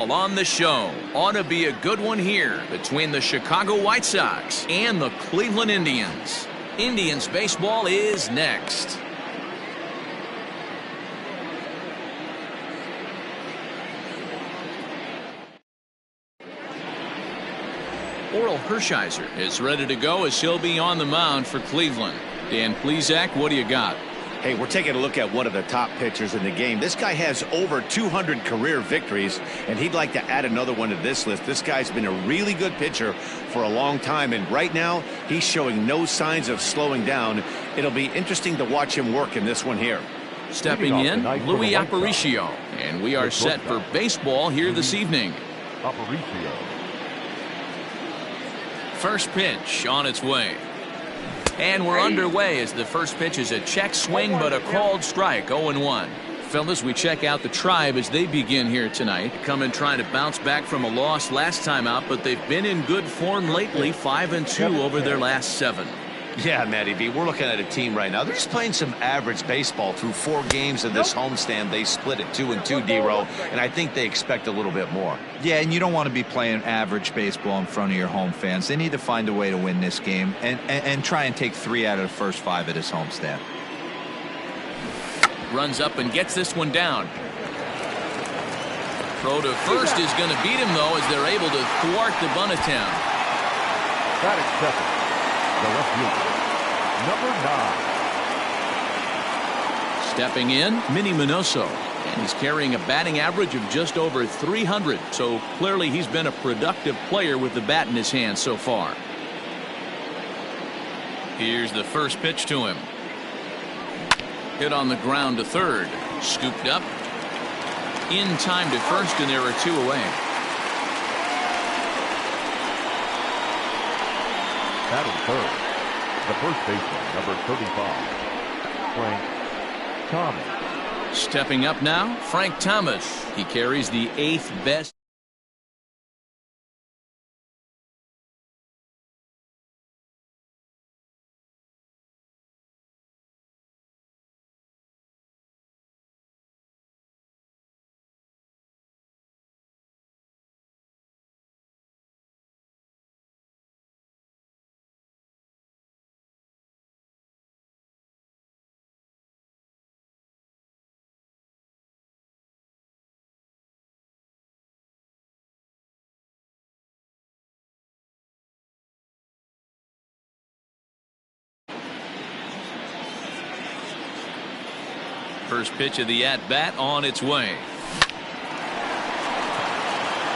On the show, ought to be a good one here between the Chicago White Sox and the Cleveland Indians. Indians baseball is next. Oral Hershiser is ready to go as he'll be on the mound for Cleveland. Dan Plesac, what do you got? Hey, we're taking a look at one of the top pitchers in the game. This guy has over 200 career victories, and he'd like to add another one to this list. This guy's been a really good pitcher for a long time, and right now he's showing no signs of slowing down. It'll be interesting to watch him work in this one here. Stepping in, Louis Aparicio, and we are set for baseball here this evening. Aparicio. First pitch on its way. And we're underway as the first pitch is a check swing, but a called strike, 0-1. Fellas, we check out the Tribe as they begin here tonight. Come in trying to bounce back from a loss last time out, but they've been in good form lately, 5-2 over their last 7. Yeah, Matty B, we're looking at a team right now. They're just playing some average baseball through 4 games of this homestand. They split it 2-2, D-Row, and I think they expect a little bit more. Yeah, and you don't want to be playing average baseball in front of your home fans. They need to find a way to win this game and try and take 3 out of the first 5 at this homestand. Runs up and gets this one down. Throw to first is going to beat him, though, as they're able to thwart the bunt attempt. That is second. The left fielder, number 9. Stepping in, Minnie Minoso, and he's carrying a batting average of just over 300, so clearly he's been a productive player with the bat in his hand so far. Here's the first pitch to him. Hit on the ground to third, scooped up in time to first, and there are 2 away. Batting third, the first baseman, number 35, Frank Thomas. Stepping up now, Frank Thomas. He carries the 8th best. First pitch of the at-bat on its way.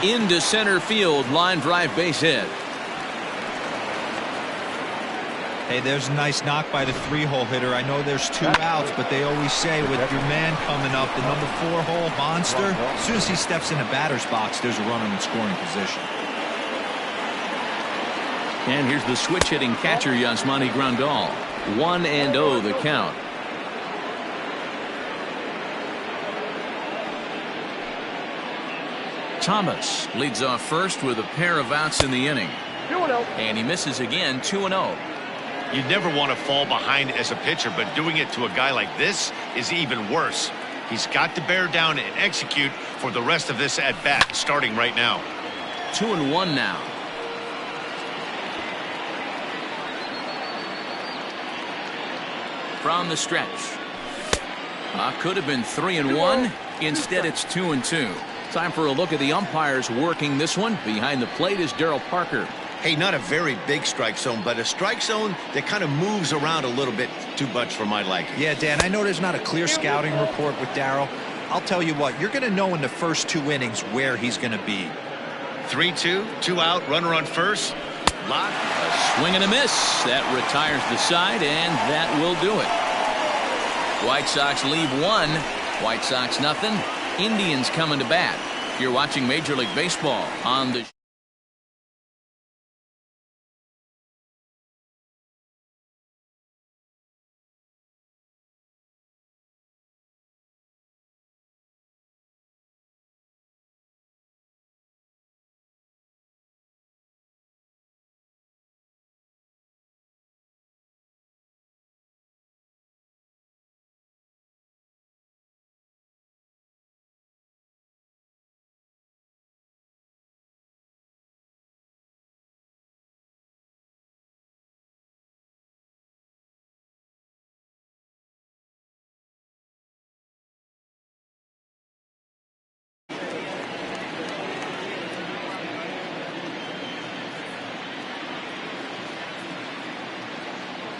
Into center field, line drive base hit. Hey, there's a nice knock by the 3-hole hitter. I know there's 2 outs, but they always say with your man coming up, the number 4-hole monster, as soon as he steps in the batter's box, there's a runner in scoring position. And here's the switch-hitting catcher, Yasmani Grandal. 1-0 the count. Thomas leads off first with a pair of outs in the inning. 2-0. And he misses again, 2-0. You never want to fall behind as a pitcher, but doing it to a guy like this is even worse. He's got to bear down and execute for the rest of this at-bat, starting right now. 2-1 now. From the stretch. Could have been 3-1. Instead, it's 2-2. Time for a look at the umpires working this one. Behind the plate is Darryl Parker. Hey, not a very big strike zone, but a strike zone that kind of moves around a little bit too much for my liking. Yeah, Dan, I know there's not a clear scouting report with Darryl. I'll tell you what, you're going to know in the first 2 innings where he's going to be. 3-2, 2 out, runner on first. Lock. A swing and a miss. That retires the side, and that will do it. White Sox leave 1. White Sox nothing. Indians coming to bat. You're watching Major League Baseball on the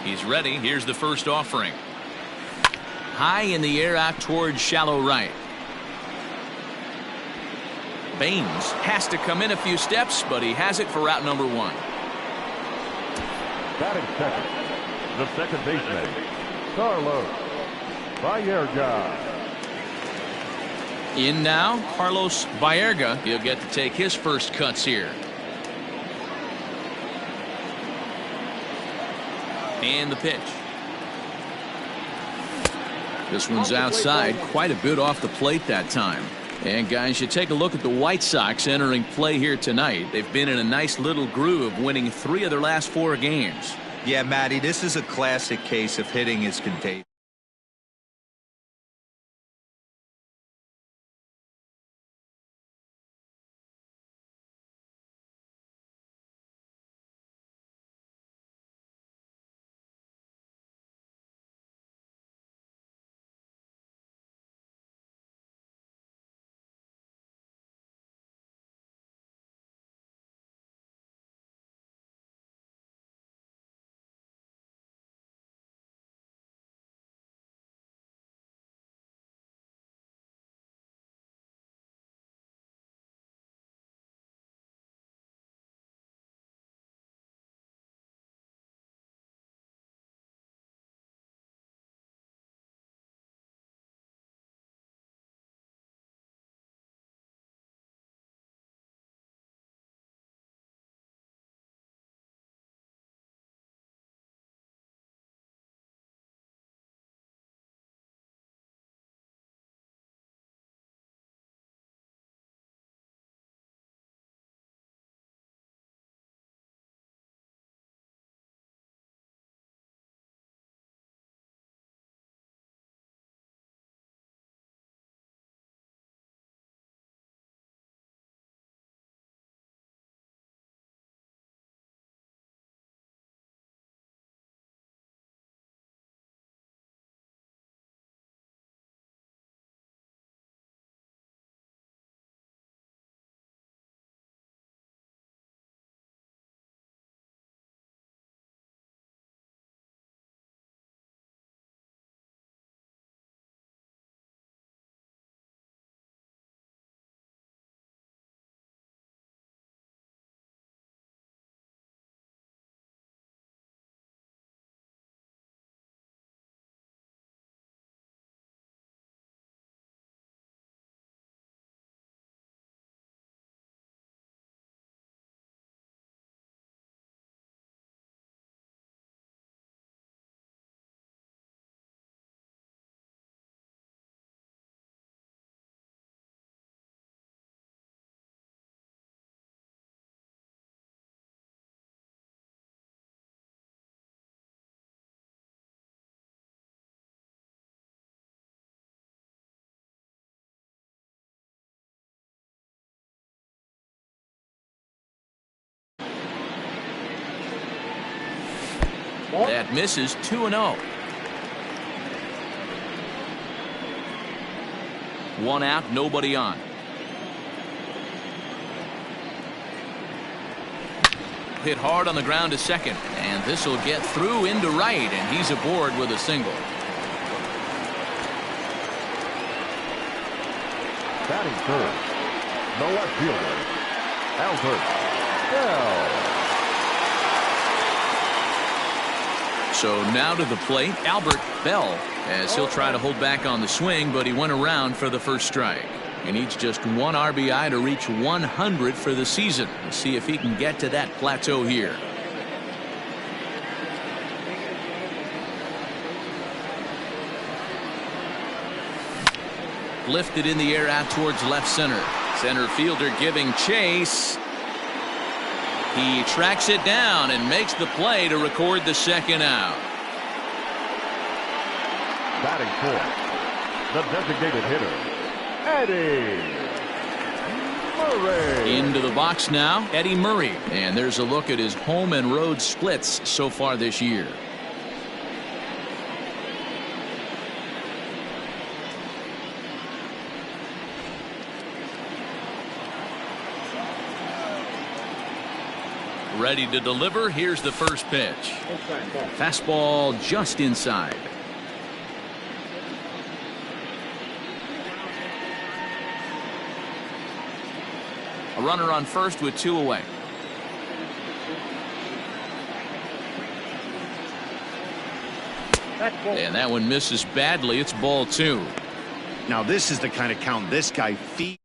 He's ready. Here's the first offering. High in the air out towards shallow right. Baines has to come in a few steps, but he has it for route number 1. Batting second, the second baseman, Carlos Baerga. In now, Carlos Baerga. He'll get to take his first cuts here. And the pitch. This one's outside, quite a bit off the plate that time. And guys, you take a look at the White Sox entering play here tonight. They've been in a nice little groove, winning 3 of their last 4 games. Yeah, Matty, this is a classic case of hitting is contagious. That misses. 2-0. 1 out, nobody on. Hit hard on the ground to second, and this will get through into right, and he's aboard with a single. Batting third, the left fielder, Albert Bell. So now to the plate, Albert Bell, as he'll try to hold back on the swing, but he went around for the first strike. He needs just 1 RBI to reach 100 for the season. We'll see if he can get to that plateau here. Lifted in the air out towards left center. Center fielder giving chase. He tracks it down and makes the play to record the second out. Batting fourth, the designated hitter, Eddie Murray. Into the box now, Eddie Murray. And there's a look at his home and road splits so far this year. Ready to deliver. Here's the first pitch. Fastball just inside. A runner on first with 2 away. And that one misses badly. It's ball 2. Now this is the kind of count this guy feeds.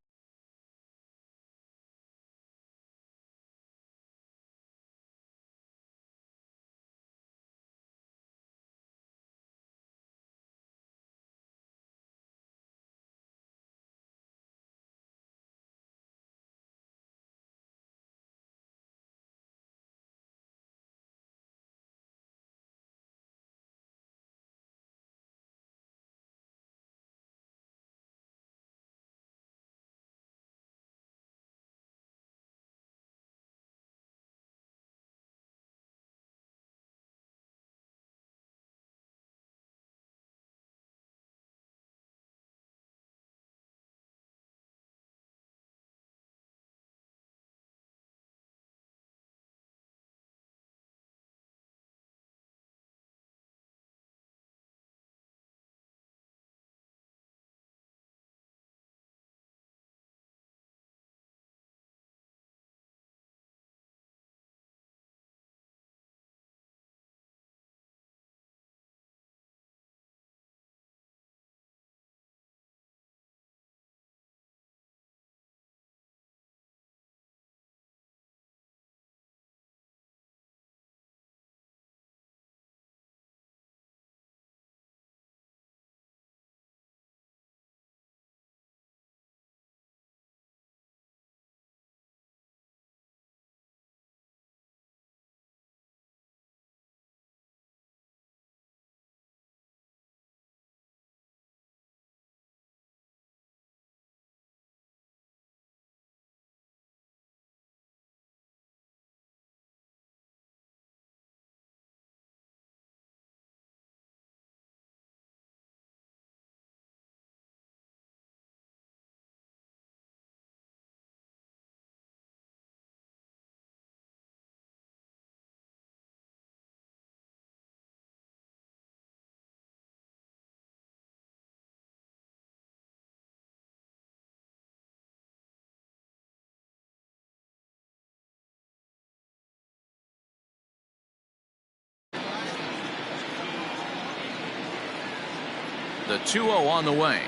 The 2-0 on the way.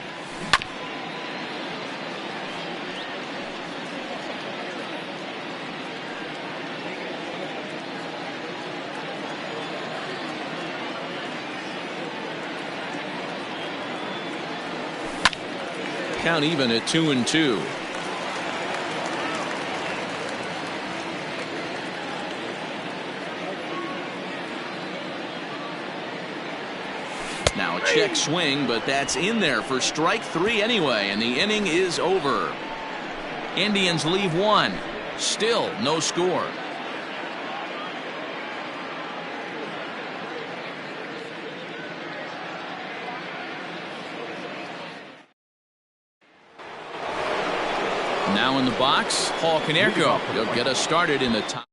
Count even at 2-2. Now a check swing, but that's in there for strike 3 anyway, and the inning is over. Indians leave 1. Still no score. Now in the box, Paul Konerko. He'll get us started in the top.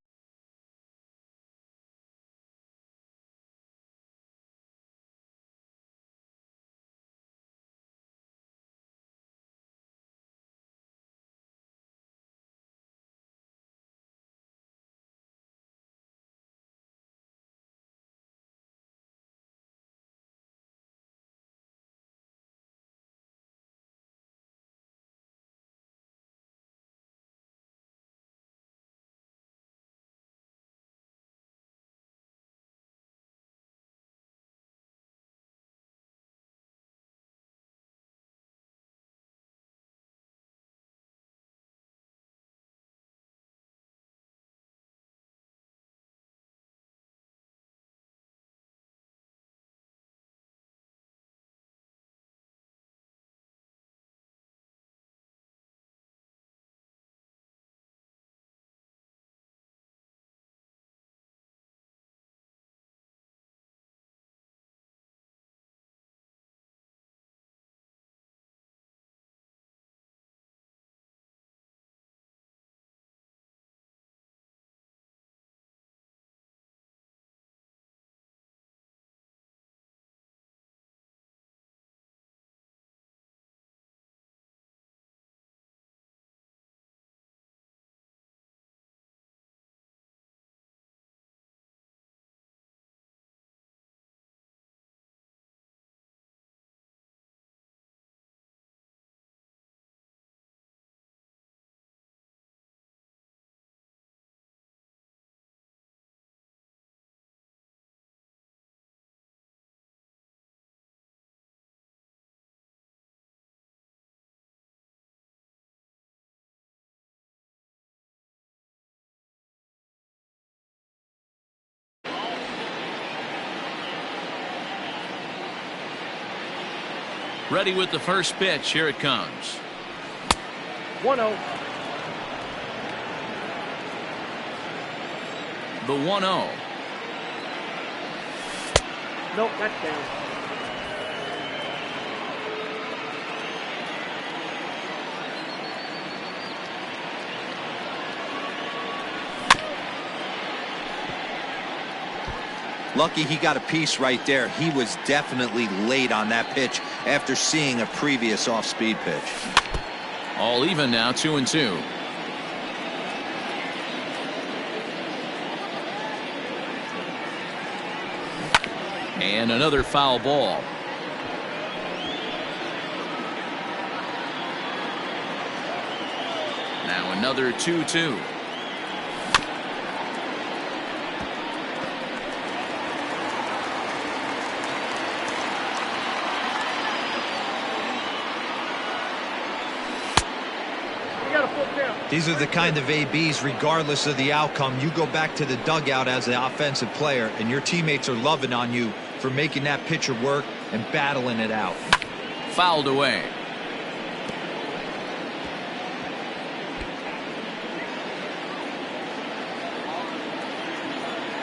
Ready with the first pitch. Here it comes. 1-0. The 1-0. Nope, that's down. Lucky he got a piece right there. He was definitely late on that pitch after seeing a previous off-speed pitch. All even now, 2-2. And another foul ball. Now another 2-2. These are the kind of ABs, regardless of the outcome, you go back to the dugout as an offensive player, and your teammates are loving on you for making that pitcher work and battling it out. Fouled away.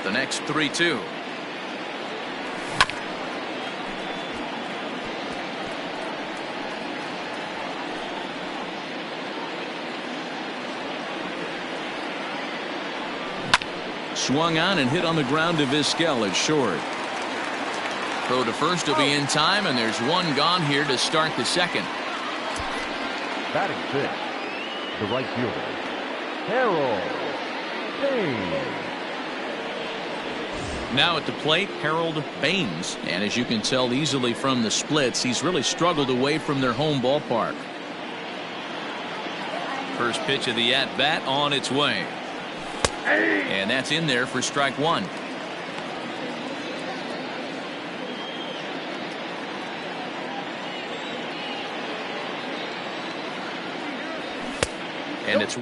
The next 3-2. Swung on and hit on the ground to Vizquel at short. Throw to first will be in time, and there's one gone here to start the second. Batting fifth, the right fielder, Harold Baines. Now at the plate, Harold Baines. And as you can tell easily from the splits, he's really struggled away from their home ballpark. First pitch of the at-bat on its way. And that's in there for strike one. And it's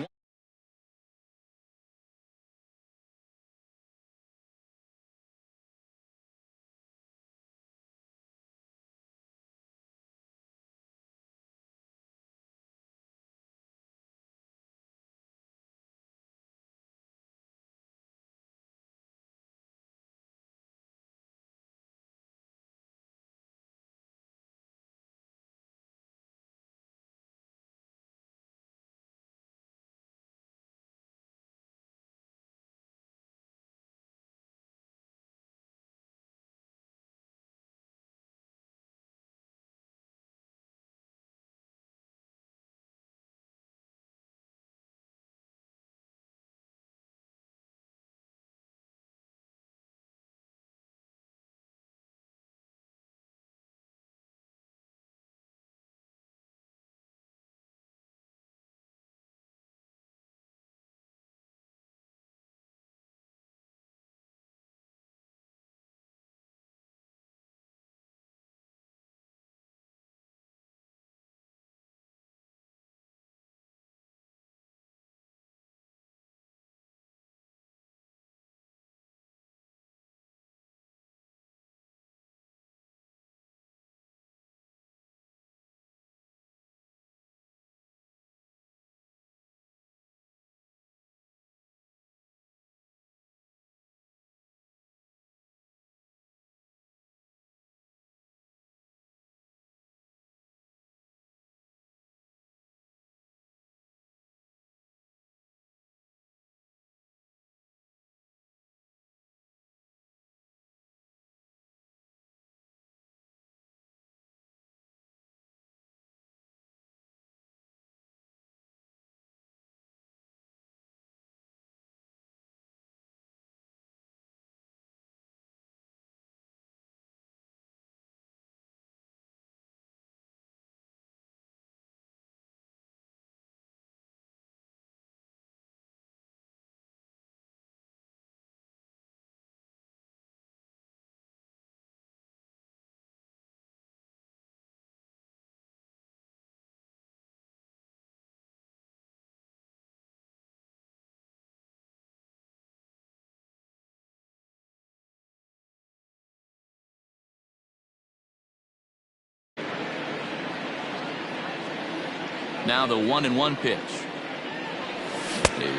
Now the 1-1 pitch.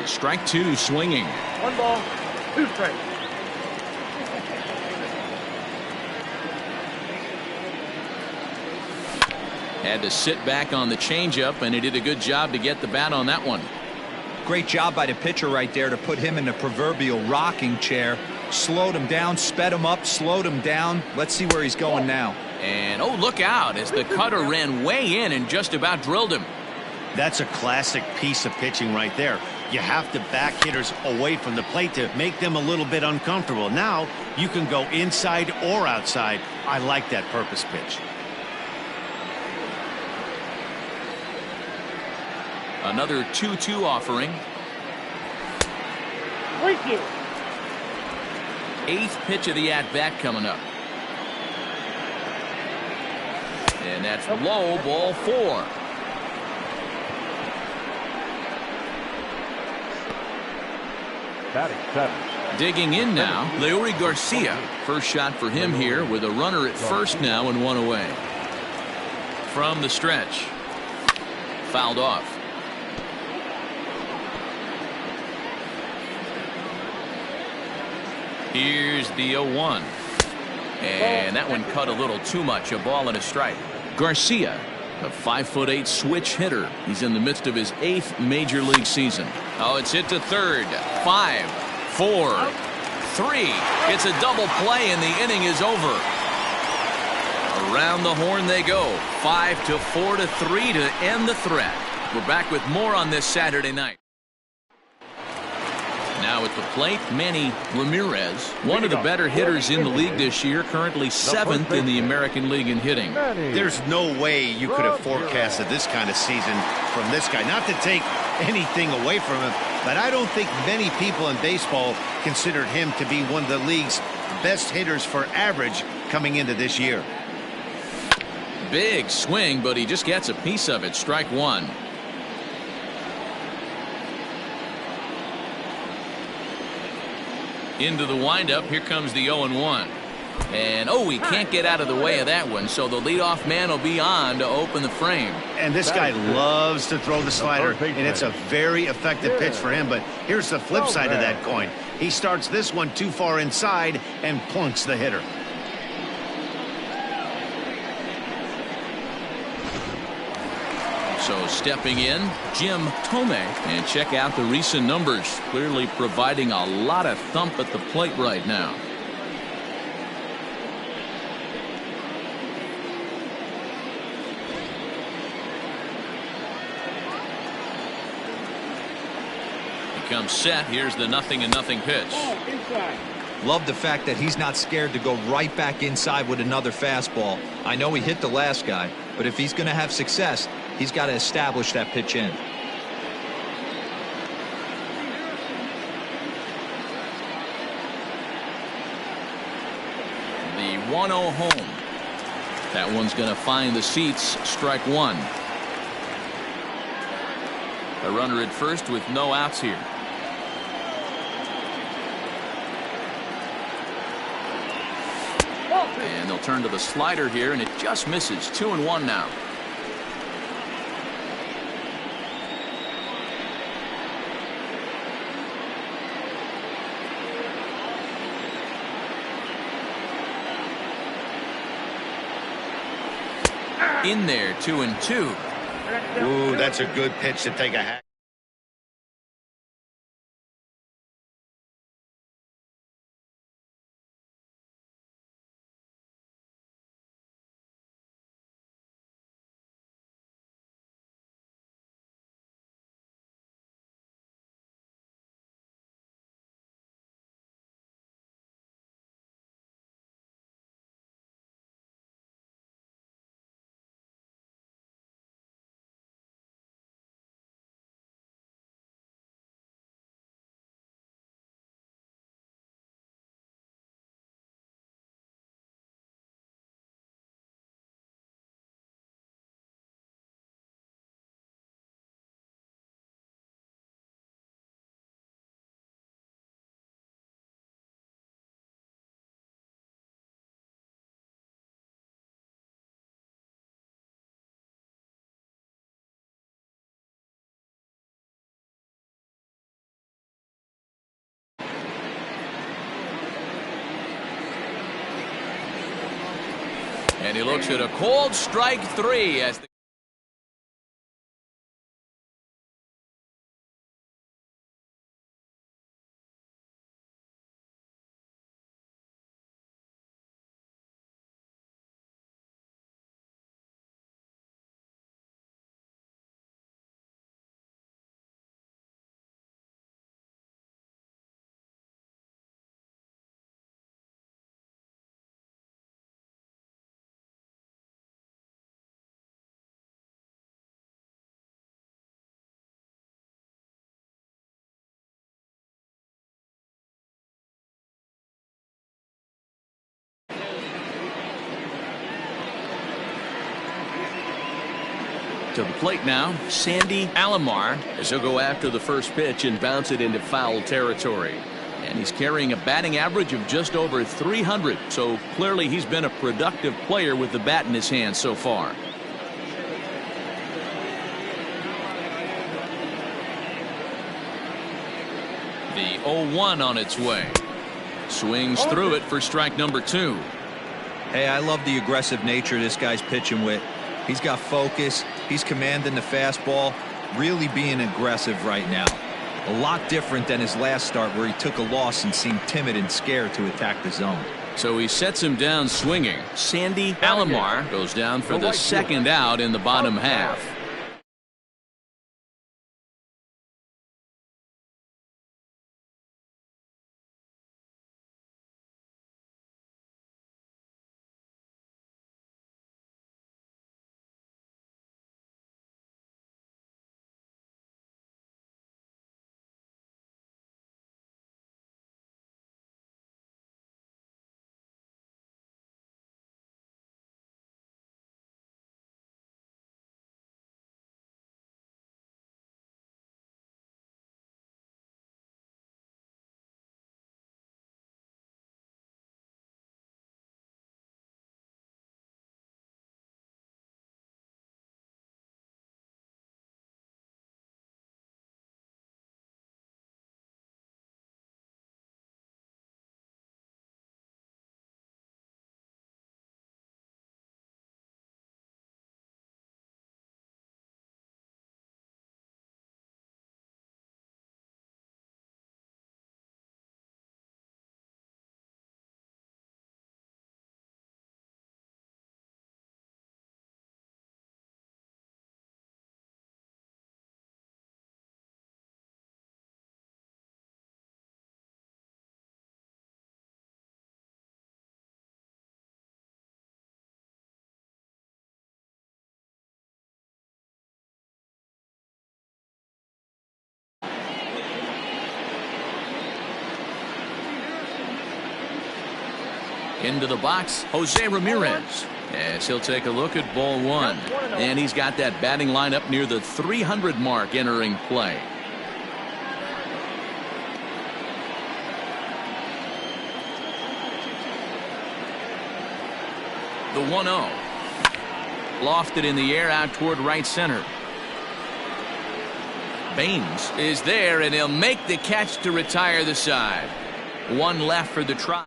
Strike two, swinging. 1 ball, 2 strikes. Had to sit back on the changeup, and he did a good job to get the bat on that one. Great job by the pitcher right there to put him in the proverbial rocking chair. Slowed him down, sped him up, slowed him down. Let's see where he's going now. And oh, look out as the cutter ran way in and just about drilled him. That's a classic piece of pitching right there. You have to back hitters away from the plate to make them a little bit uncomfortable. Now you can go inside or outside. I like that purpose pitch. Another 2-2 offering. 3-2. 8th pitch of the at-bat coming up. And that's low, ball 4. Batting 7. Digging in now, Leury Garcia. First shot for him here with a runner at first now and 1 away. From the stretch. Fouled off. Here's the 0-1. And that one cut a little too much. A ball and a strike. Garcia, a 5'8" switch hitter. He's in the midst of his 8th major league season. Oh, it's hit to third. 5, 4, 3. It's a double play and the inning is over. Around the horn they go. 5-4 to 3 to end the threat. We're back with more on this Saturday night. Now at the plate, Manny Ramirez, one of the better hitters in the league this year, currently 7th in the American League in hitting. There's no way you could have forecasted this kind of season from this guy. Not to take anything away from him, but I don't think many people in baseball considered him to be one of the league's best hitters for average coming into this year. Big swing, but he just gets a piece of it. Strike 1. Into the windup. Here comes the 0-1. And oh, he can't get out of the way of that one, so the leadoff man will be on to open the frame. And this guy loves to throw the slider, and it's a very effective pitch for him. But here's the flip side of that coin. He starts this one too far inside and plunks the hitter. So stepping in, Jim Thome, and check out the recent numbers. Clearly providing a lot of thump at the plate right now. He comes set. Here's the 0-0 pitch. Love the fact that he's not scared to go right back inside with another fastball. I know he hit the last guy, but if he's going to have success, he's got to establish that pitch in. The 1-0 home. That one's going to find the seats. Strike 1. A runner at first with no outs here. And they'll turn to the slider here, and it just misses. 2-1 now. In there, 2-2. Ooh, that's a good pitch to take a hack. And he looks at a cold strike 3 as the to the plate now, Sandy Alomar, as he'll go after the first pitch and bounce it into foul territory. And he's carrying a batting average of just over 300, so clearly he's been a productive player with the bat in his hand so far. The 0-1 on its way. Swings through it for strike number 2. Hey, I love the aggressive nature this guy's pitching with. He's got focus. He's commanding the fastball. Really being aggressive right now. A lot different than his last start where he took a loss and seemed timid and scared to attack the zone. So he sets him down swinging. Sandy Alomar goes down for the second out in the bottom half. Into the box, Jose Ramirez, as he'll take a look at ball 1. And he's got that batting lineup near the 300 mark entering play. The 1-0. Lofted in the air out toward right center. Baines is there, and he'll make the catch to retire the side. One left for the try.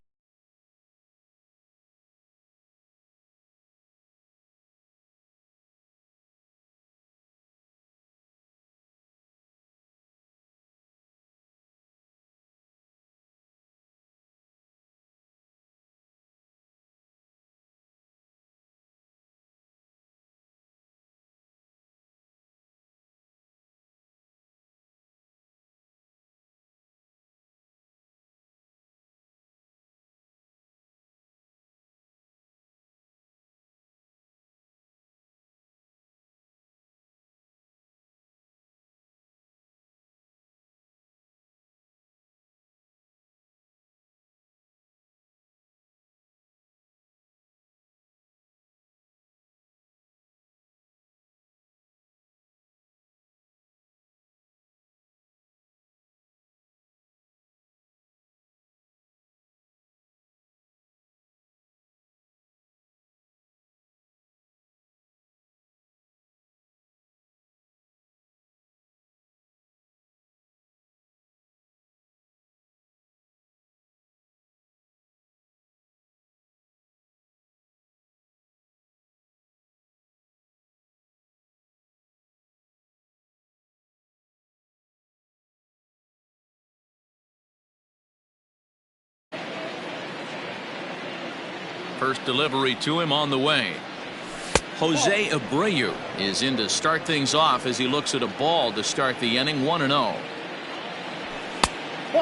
First delivery to him on the way. Jose Abreu is in to start things off as he looks at a ball to start the inning. 1-0.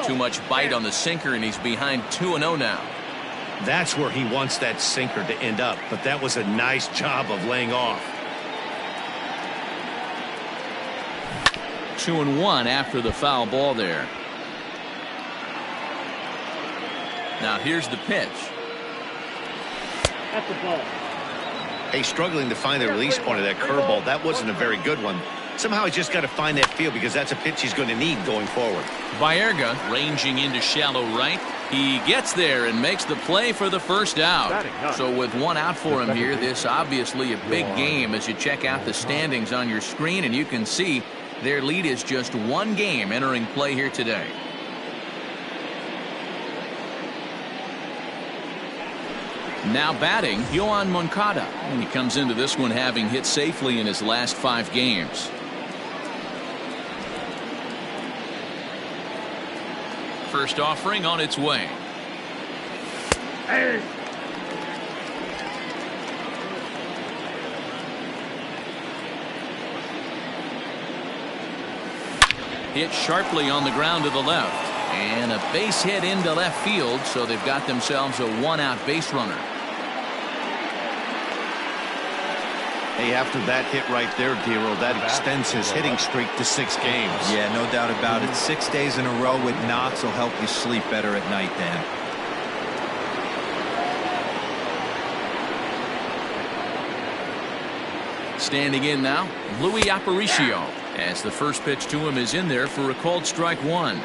Too much bite on the sinker, and he's behind 2-0 now. That's where he wants that sinker to end up, but that was a nice job of laying off. 2-1 after the foul ball there. Now here's the pitch. That's the ball. Hey, struggling to find the release point of that curveball. That wasn't a very good one. Somehow he's just got to find that feel, because that's a pitch he's going to need going forward. Baerga ranging into shallow right. He gets there and makes the play for the first out. So with one out for him here, this obviously a big game as you check out the standings on your screen, and you can see their lead is just one game entering play here today. Now batting, Yohan Moncada, and he comes into this one having hit safely in his last 5 games. First offering on its way. Hey. Hit sharply on the ground to the left. And a base hit into left field, so they've got themselves a 1-out base runner. Hey, after that hit right there, Dero, that extends his hitting streak to 6 games. Yeah, no doubt about it. 6 days in a row with knocks will help you sleep better at night, Dan. Standing in now, Louis Aparicio, as the first pitch to him is in there for a called strike 1.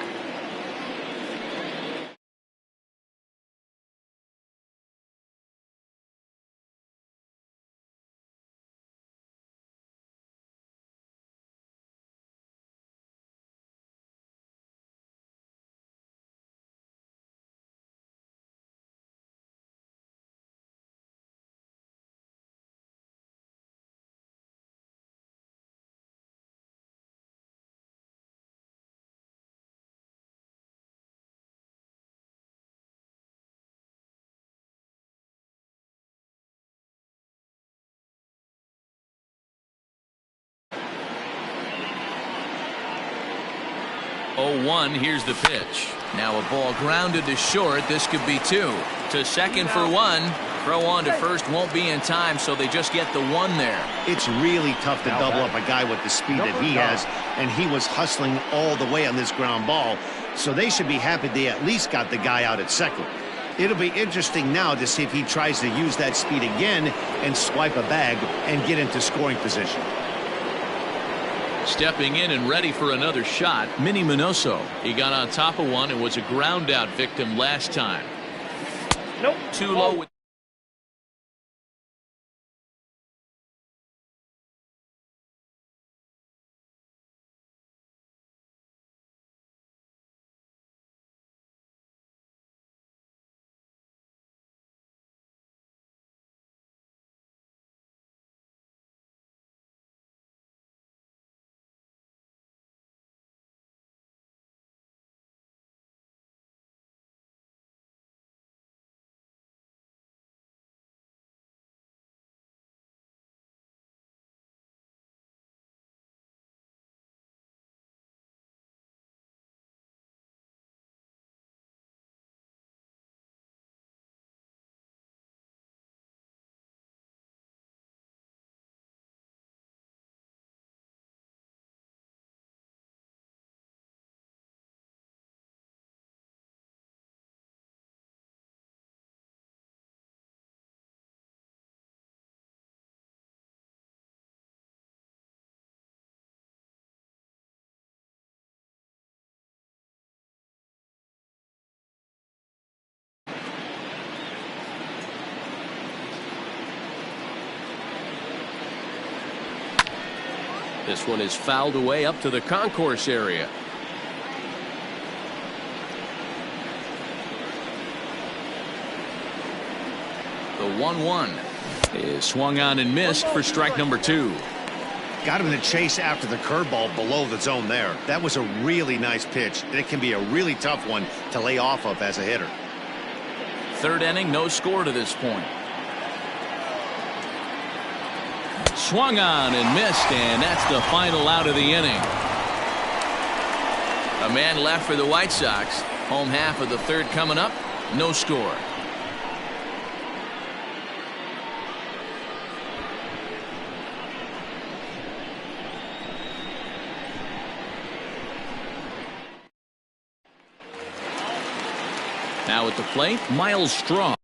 Here's the pitch. Now a ball grounded to short. This could be 2. To second for 1. Throw on to first won't be in time, so they just get the 1 there. It's really tough to double up a guy with the speed that he has, and he was hustling all the way on this ground ball, so they should be happy they at least got the guy out at second. It'll be interesting now to see if he tries to use that speed again and swipe a bag and get into scoring position. Stepping in and ready for another shot, Minnie Minoso. He got on top of one and was a ground out victim last time. Nope. Too low with This one is fouled away up to the concourse area. The 1-1 is swung on and missed for strike number 2. Got him in the chase after the curveball below the zone there. That was a really nice pitch, and it can be a really tough one to lay off of as a hitter. Third inning, no score to this point. swung on and missed, and that's the final out of the inning. A man left for the White Sox. Home half of the third coming up. No score. Now at the plate, Miles Straw.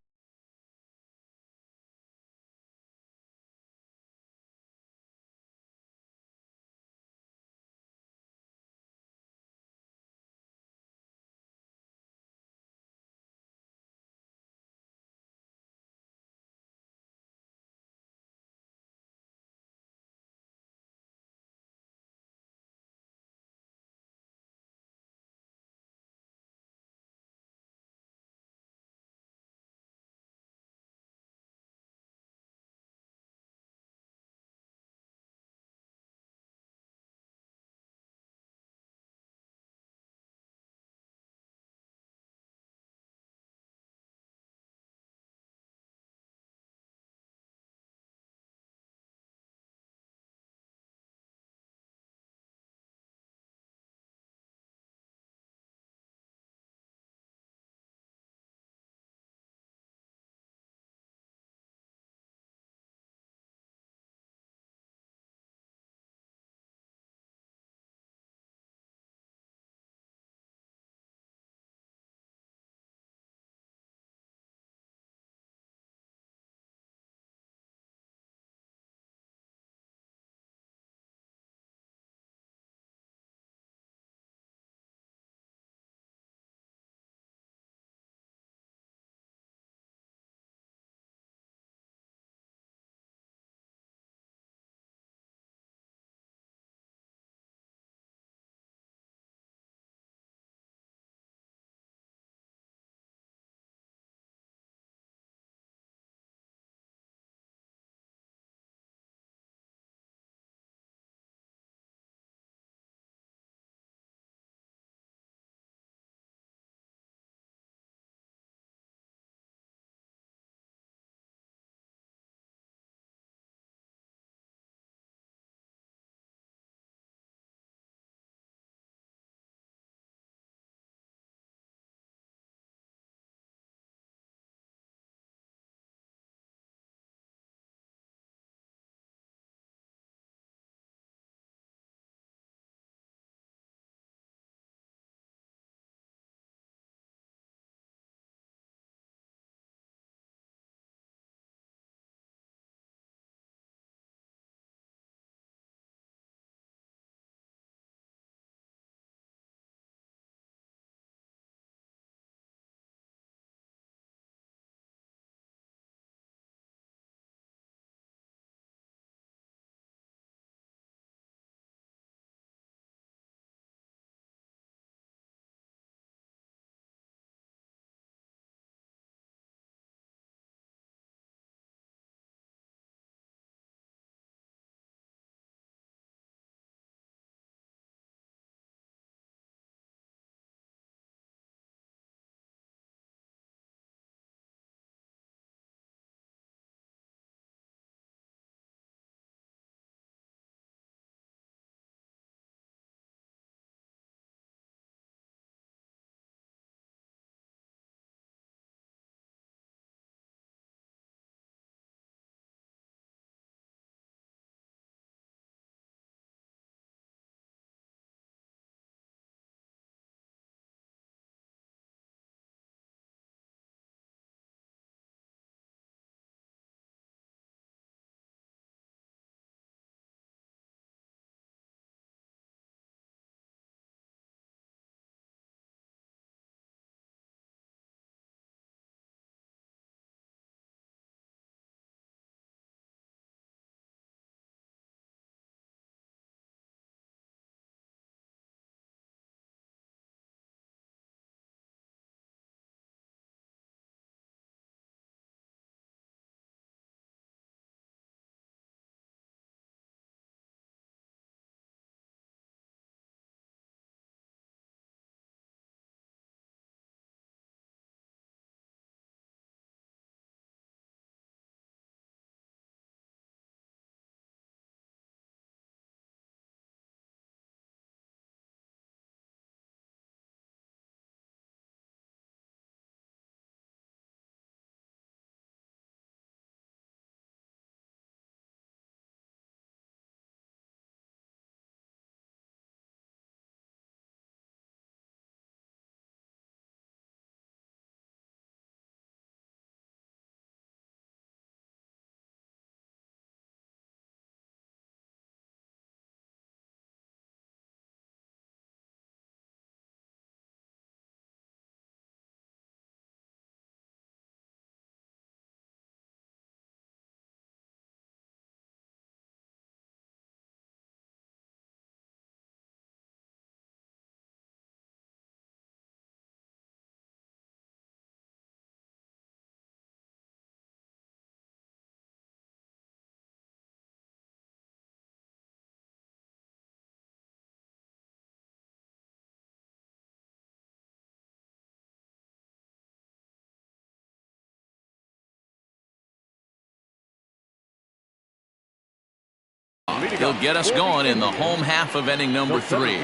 He'll get us going in the home half of inning number 3.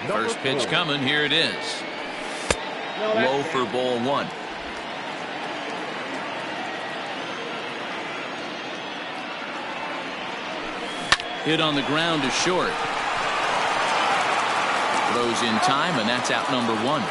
First pitch coming. Here it is. Low for ball 1. Hit on the ground to short. Throws in time, and that's out number 1.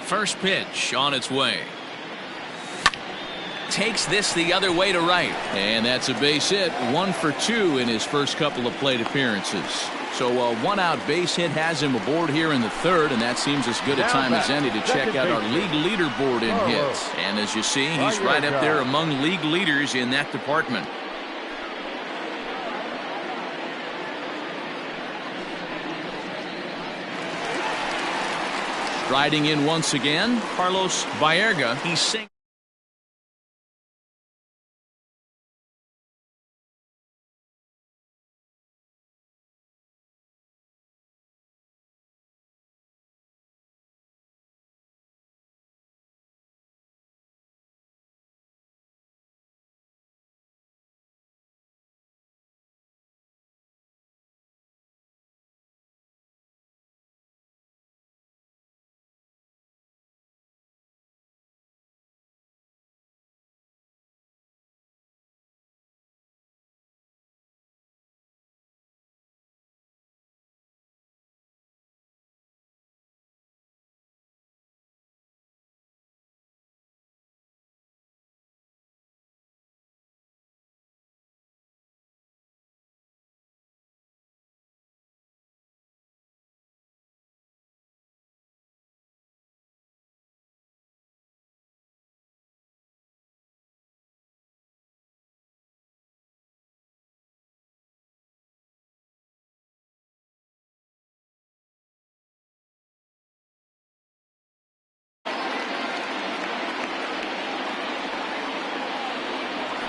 First pitch on its way. Takes this the other way to right. And that's a base hit. 1 for 2 in his first couple of plate appearances. So a 1-out base hit has him aboard here in the 3rd, and that seems as good a time as any to check out our league leaderboard in hits. And as you see, he's right up there among league leaders in that department. Riding in once again, Carlos Baerga. He's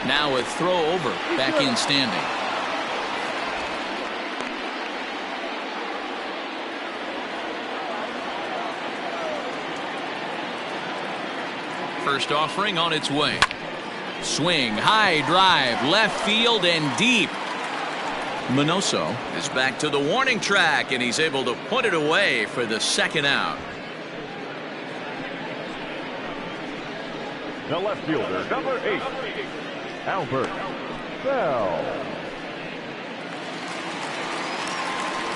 Now a throw over, back in standing. First offering on its way. Swing, high drive, left field and deep. Minoso is back to the warning track, and he's able to put it away for the second out. The left fielder, number 8, Albert Bell.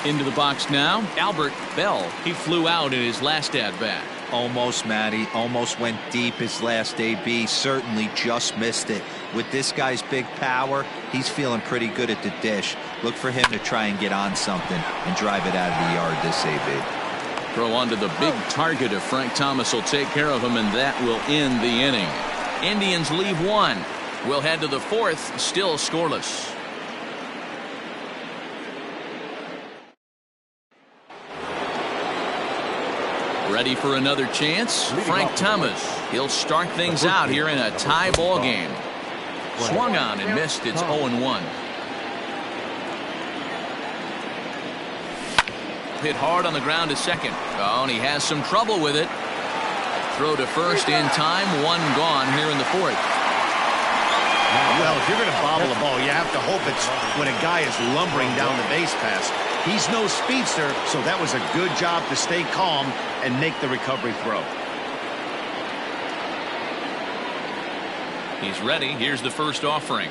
Into the box now, Albert Bell. He flew out in his last at-bat. Almost, Matty. Almost went deep his last AB. Certainly just missed it. With this guy's big power, he's feeling pretty good at the dish. Look for him to try and get on something and drive it out of the yard this AB. Throw onto the big target of Frank Thomas will take care of him, and that will end the inning. Indians leave one. We'll head to the fourth, still scoreless. Ready for another chance? Frank Thomas. He'll start things out here in a tie ball game. Swung on and missed. It's 0-1. Hit hard on the ground to second. Oh, and he has some trouble with it. Throw to first in time. One gone here in the fourth. Well, if you're going to bobble a ball, you have to hope it's when a guy is lumbering down the base pass. He's no speedster, so that was a good job to stay calm and make the recovery throw. He's ready. Here's the first offering.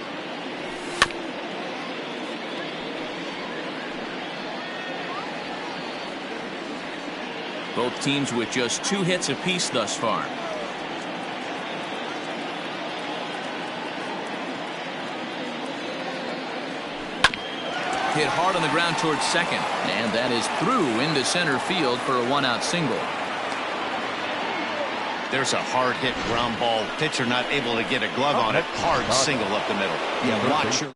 Both teams with just 2 hits apiece thus far. Hit hard on the ground towards second, and that is through into center field for a 1-out single. There's a hard hit ground ball. Pitcher not able to get a glove on it. Hard single up the middle. Yeah, watch your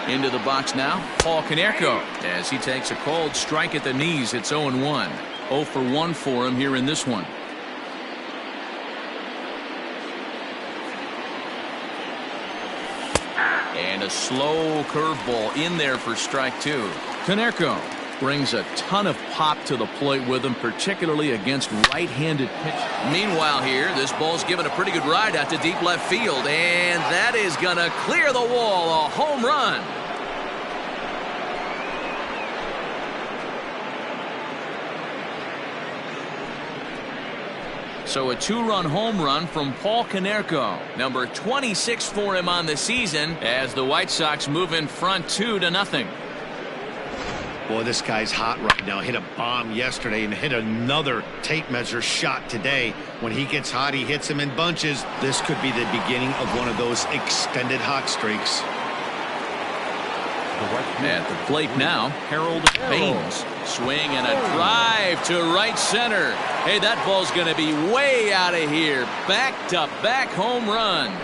Into the box now, Paul Konerko, as he takes a called strike at the knees. It's 0-1. 0 for 1 for him here in this one. And a slow curveball in there for strike 2. Konerko brings a ton of pop to the plate with him, particularly against right-handed pitch. Meanwhile here, this ball's given a pretty good ride out to deep left field, and that is going to clear the wall. A home run. So a 2-run home run from Paul Konerko, number 26 for him on the season, as the White Sox move in front 2-0. Boy, this guy's hot right now. Hit a bomb yesterday and hit another tape measure shot today. When he gets hot, he hits them in bunches. This could be the beginning of one of those extended hot streaks. At the plate now, Harold Baines. Swing and a drive to right center. Hey, that ball's going to be way out of here. Back-to-back home runs.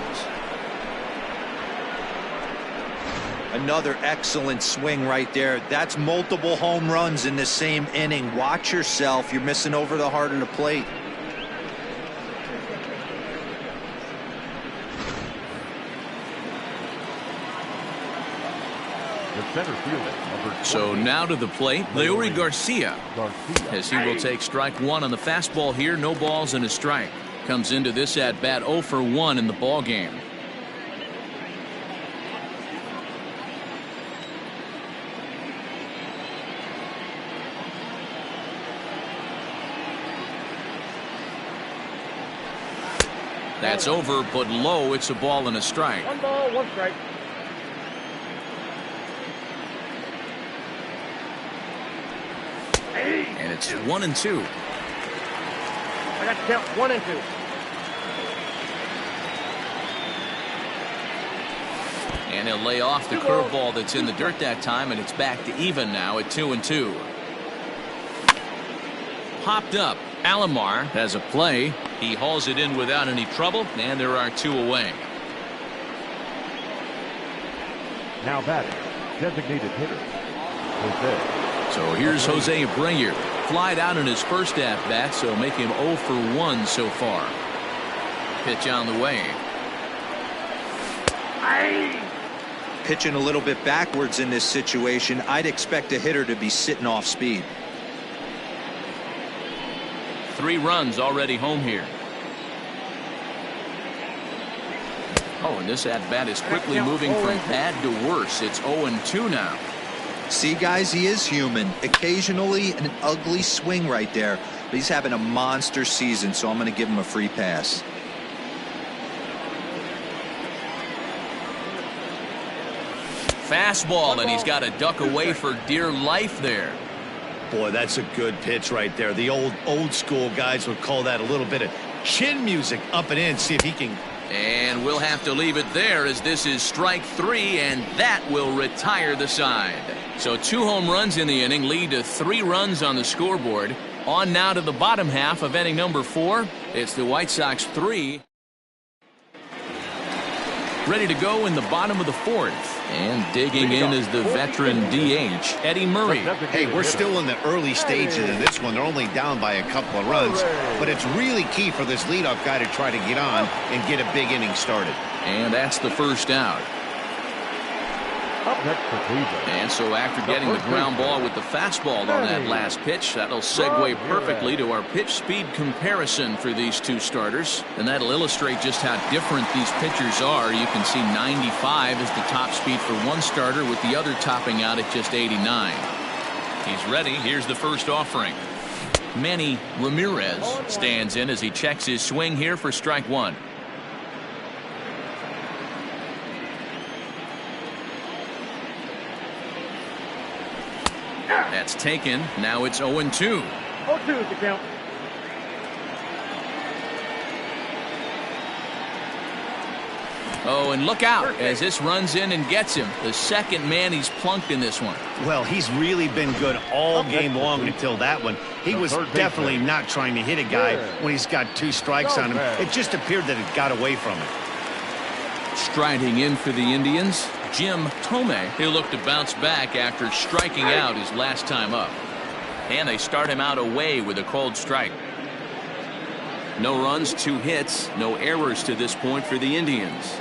Another excellent swing right there. That's multiple home runs in the same inning. Watch yourself. You're missing over the heart of the plate. So now to the plate, Leury Garcia, as he will take strike 1 on the fastball here. No balls and a strike. Comes into this at bat 0 for 1 in the ball game. That's over, but low. It's a ball and a strike. 1 ball, 1 strike. And it's 1-2. I got to count 1 and 2. And he'll lay off the curveball that's in the dirt that time, and it's back to even now at 2-2. Popped up. Alomar has a play. He hauls it in without any trouble, and there are 2 away. Now batting, designated hitter, Jose. So here's Jose Abreu. Flied out in his first at-bat, so make him 0 for 1 so far. Pitch on the way. Pitching a little bit backwards in this situation. I'd expect a hitter to be sitting off speed. 3 runs already home here. Oh, and this at-bat is quickly moving from bad to worse. It's 0-2 now. See, guys, he is human. Occasionally an ugly swing right there, but he's having a monster season, so I'm going to give him a free pass. Fastball, and he's got to duck away for dear life there. Boy, that's a good pitch right there. The old school guys would call that a little bit of chin music up and in. See if he can. And we'll have to leave it there, as this is strike 3, and that will retire the side. So 2 home runs in the inning lead to 3 runs on the scoreboard. On now to the bottom half of inning number 4. It's the White Sox 3. Ready to go in the bottom of the 4th. And digging in is the veteran DH, Eddie Murray. Hey, we're still in the early stages of this one. They're only down by a couple of runs. But it's really key for this leadoff guy to try to get on and get a big inning started. And that's the first out. Up next for Cleveland. And so after getting the ground ball with the fastball on that last pitch, that'll segue perfectly to our pitch speed comparison for these 2 starters. And that'll illustrate just how different these pitchers are. You can see 95 is the top speed for one starter, with the other topping out at just 89. He's ready. Here's the first offering. Manny Ramirez stands in as he checks his swing here for strike 1. That's taken. Now it's 0-2. 0-2 is the count. Oh, and look out as this runs in and gets him. The second man he's plunked in this one. Well, he's really been good all game long until that one. He was definitely not trying to hit a guy when he's got 2 strikes on him. It just appeared that it got away from him. Striding in for the Indians, Jim Thome. He'll look to bounce back after striking out his last time up. And they start him out away with a called strike. No runs, 2 hits, no errors to this point for the Indians.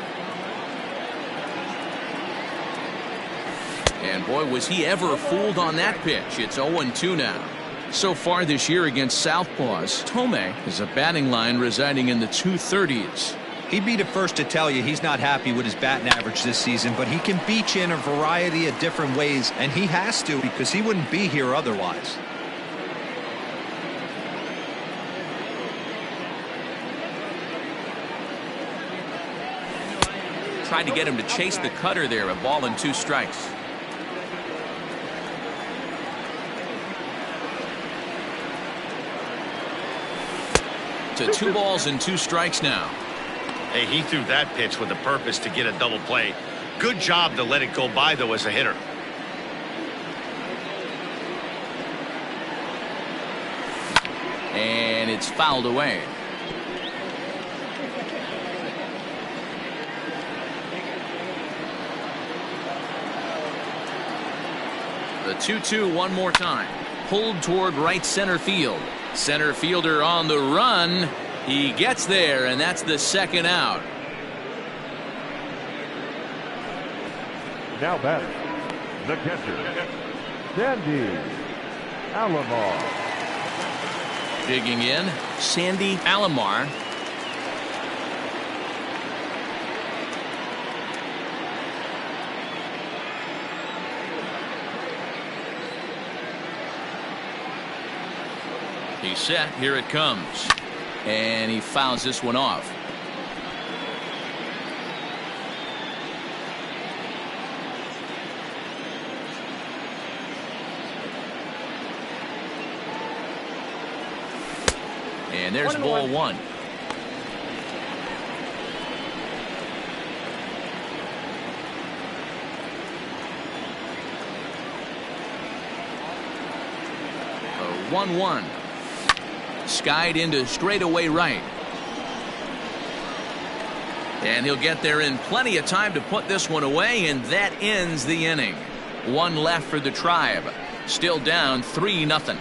And boy, was he ever fooled on that pitch. It's 0-2 now. So far this year against Southpaws, Thome is a batting line residing in the 230s. He'd be the first to tell you he's not happy with his batting average this season, but he can beat you in a variety of different ways, and he has to because he wouldn't be here otherwise. Tried to get him to chase the cutter there, a ball and 2 strikes. To 2 balls and 2 strikes now. Hey, he threw that pitch with a purpose to get a double play. Good job to let it go by, though, as a hitter. And it's fouled away. The 2-2 one more time. Pulled toward right center field. Center fielder on the run. He gets there, and that's the second out. Now batting, the catcher, Sandy Alomar. Digging in, Sandy Alomar. He's set. Here it comes. And he fouls this one off. And there's ball 1. A 1-1. Skied into straightaway right. And he'll get there in plenty of time to put this one away, and that ends the inning. 1 left for the Tribe. Still down 3-0.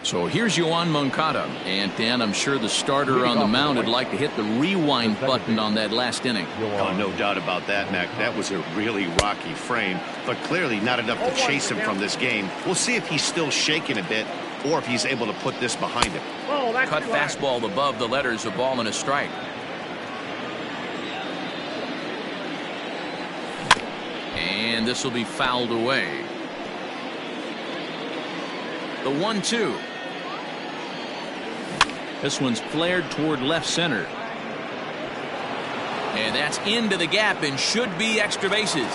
So here's Yoan Moncada. And Dan, I'm sure the starter on the mound would like to hit the rewind button on that last inning. Oh, no doubt about that, Mac. That was a really rocky frame, but clearly not enough to chase him from this game. We'll see if he's still shaking a bit or if he's able to put this behind him. Cut fastball above the letters, a ball and a strike. And this will be fouled away. The 1-2. This one's flared toward left center. And that's into the gap and should be extra bases.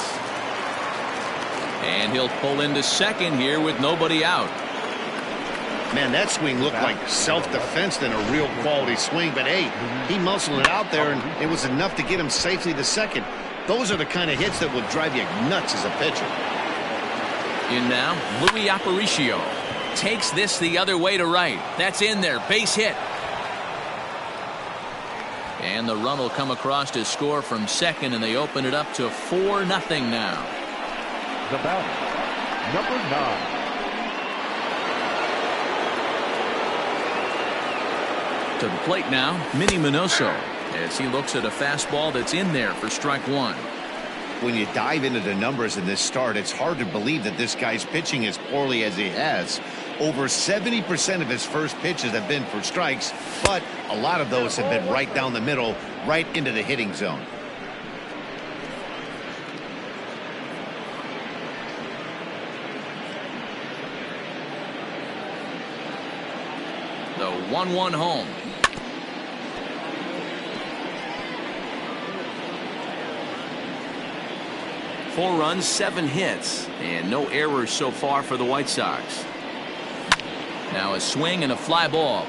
And he'll pull into second here with nobody out. Man, that swing looked like self-defense than a real quality swing. But, hey, he muscled it out there, and it was enough to get him safely to second. Those are the kind of hits that will drive you nuts as a pitcher. In now, Louis Aparicio. Takes this the other way to right. That's in there. Base hit. And the run will come across to score from second, and they open it up to 4-0 now. The batter, number 9. To the plate now, Minnie Minoso, as he looks at a fastball that's in there for strike 1. When you dive into the numbers in this start, it's hard to believe that this guy's pitching as poorly as he has. Over 70% of his first pitches have been for strikes, but a lot of those have been right down the middle, right into the hitting zone. The 1-1 home. Four runs, 7 hits, and no errors so far for the White Sox. Now a swing and a fly ball.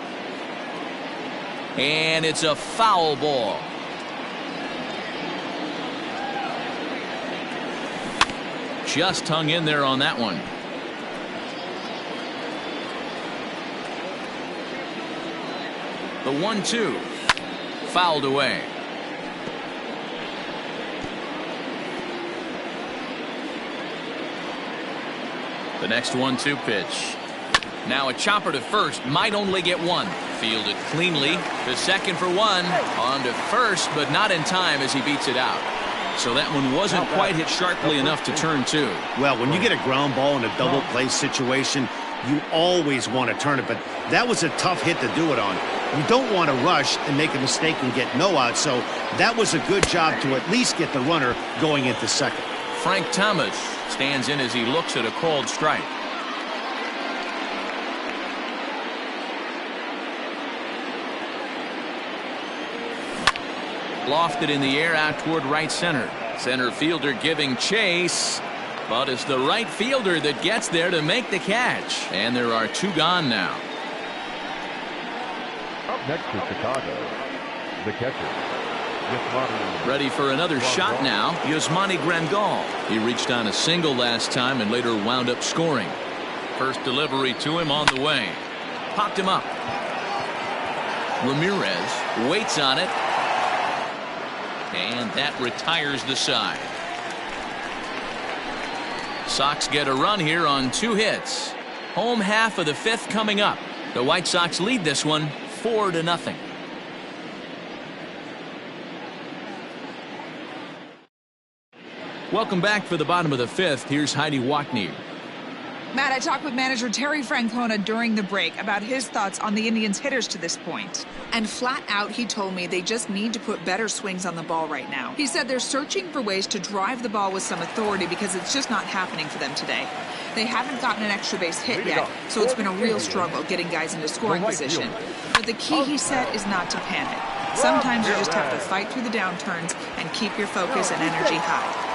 And it's a foul ball. Just hung in there on that one. The 1-2. Fouled away. The next 1-2 pitch. Now a chopper to first. Might only get one. Fielded cleanly. To second for one. On to first, but not in time as he beats it out. So that one wasn't quite hit sharply enough to turn two. Well, when you get a ground ball in a double play situation, you always want to turn it, but that was a tough hit to do it on. You don't want to rush and make a mistake and get no out, so that was a good job to at least get the runner going into second. Frank Thomas stands in as he looks at a called strike. Lofted in the air out toward right center. Center fielder giving chase, but it's the right fielder that gets there to make the catch. And there are two gone now. Up next to Chicago, the catcher. Ready for another shot now, Yasmani Grandal. He reached on a single last time and later wound up scoring. First delivery to him on the way. Popped him up. Ramirez waits on it. And that retires the side. Sox get a run here on 2 hits. Home half of the 5th coming up. The White Sox lead this one 4-0. Welcome back for the bottom of the 5th. Here's Heidi Wackney. Matt, I talked with manager Terry Francona during the break about his thoughts on the Indians' hitters to this point. And flat out, he told me they just need to put better swings on the ball right now. He said they're searching for ways to drive the ball with some authority because it's just not happening for them today. They haven't gotten an extra base hit yet, so it's been a real struggle getting guys into scoring position. But the key, he said, is not to panic. Sometimes you just have to fight through the downturns and keep your focus and energy high.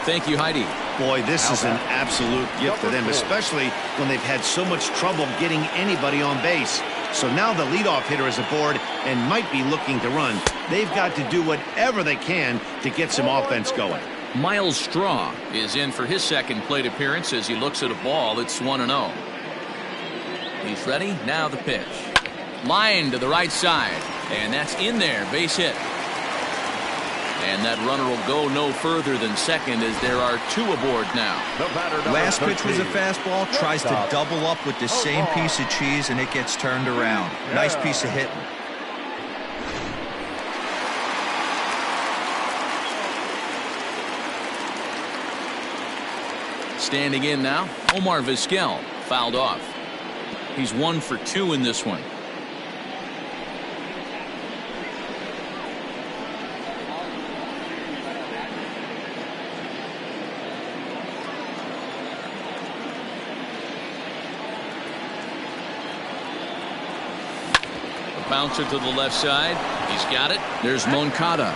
Thank you, Heidi. Boy, this is an absolute gift to them, especially when they've had so much trouble getting anybody on base. So now the leadoff hitter is aboard and might be looking to run. They've got to do whatever they can to get some offense going. Miles Straw is in for his second plate appearance as he looks at a ball that's 1-0. He's ready. Now the pitch. Line to the right side. And that's in there. Base hit. And that runner will go no further than second as there are 2 aboard now. Last pitch was a fastball. Tries to double up with the same piece of cheese, and it gets turned around. Nice piece of hitting. Standing in now, Omar Vizquel fouled off. He's 1 for 2 in this one. Bouncer to the left side. He's got it. There's Moncada.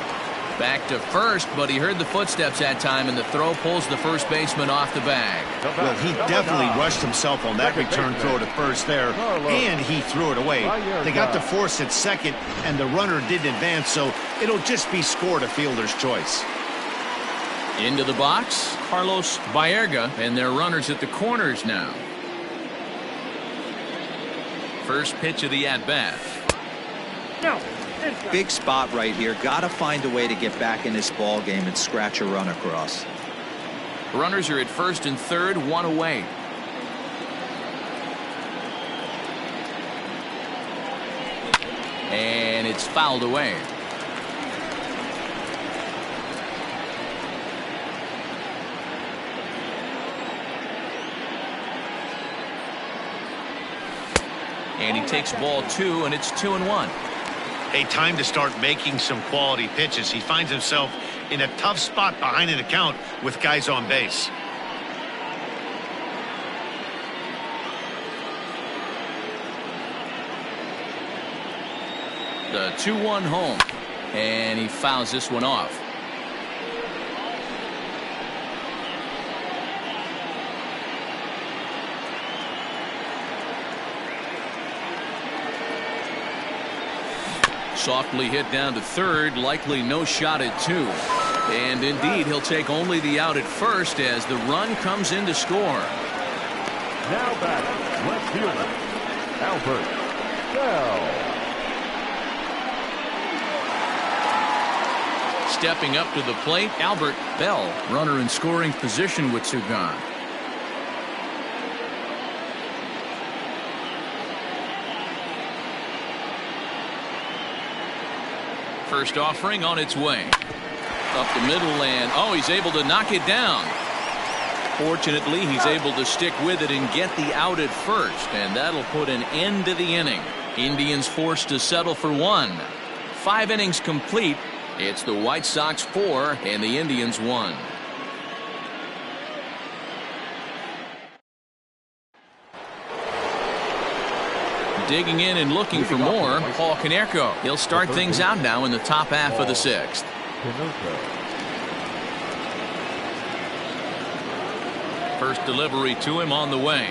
Back to first, but he heard the footsteps that time, and the throw pulls the first baseman off the bag. Well, he definitely rushed himself on that return throw to first there, and he threw it away. They got the force at second, and the runner didn't advance, so it'll just be scored a fielder's choice. Into the box, Carlos Baerga, and their runners at the corners now. First pitch of the at-bat. Big spot right here. Got to find a way to get back in this ball game and scratch a run across. Runners are at first and third, 1 away. And it's fouled away. And he takes ball 2, and it's 2-1. A time to start making some quality pitches. He finds himself in a tough spot behind an account with guys on base. The 2-1 home, and he fouls this one off. Softly hit down to third, likely no shot at 2. And indeed, he'll take only the out at first as the run comes in to score. Now batting, left fielder, Albert Bell. stepping up to the plate, Albert Bell. Runner in scoring position with two gone. First offering on its way. Up the middle and oh, he's able to knock it down. Fortunately, he's able to stick with it and get the out at first, and that'll put an end to the inning. Indians forced to settle for one. 5 innings complete. It's the White Sox 4 and the Indians 1. Digging in and looking for more, Paul Konerko. He'll start things out now in the top half of the 6th. First delivery to him on the way.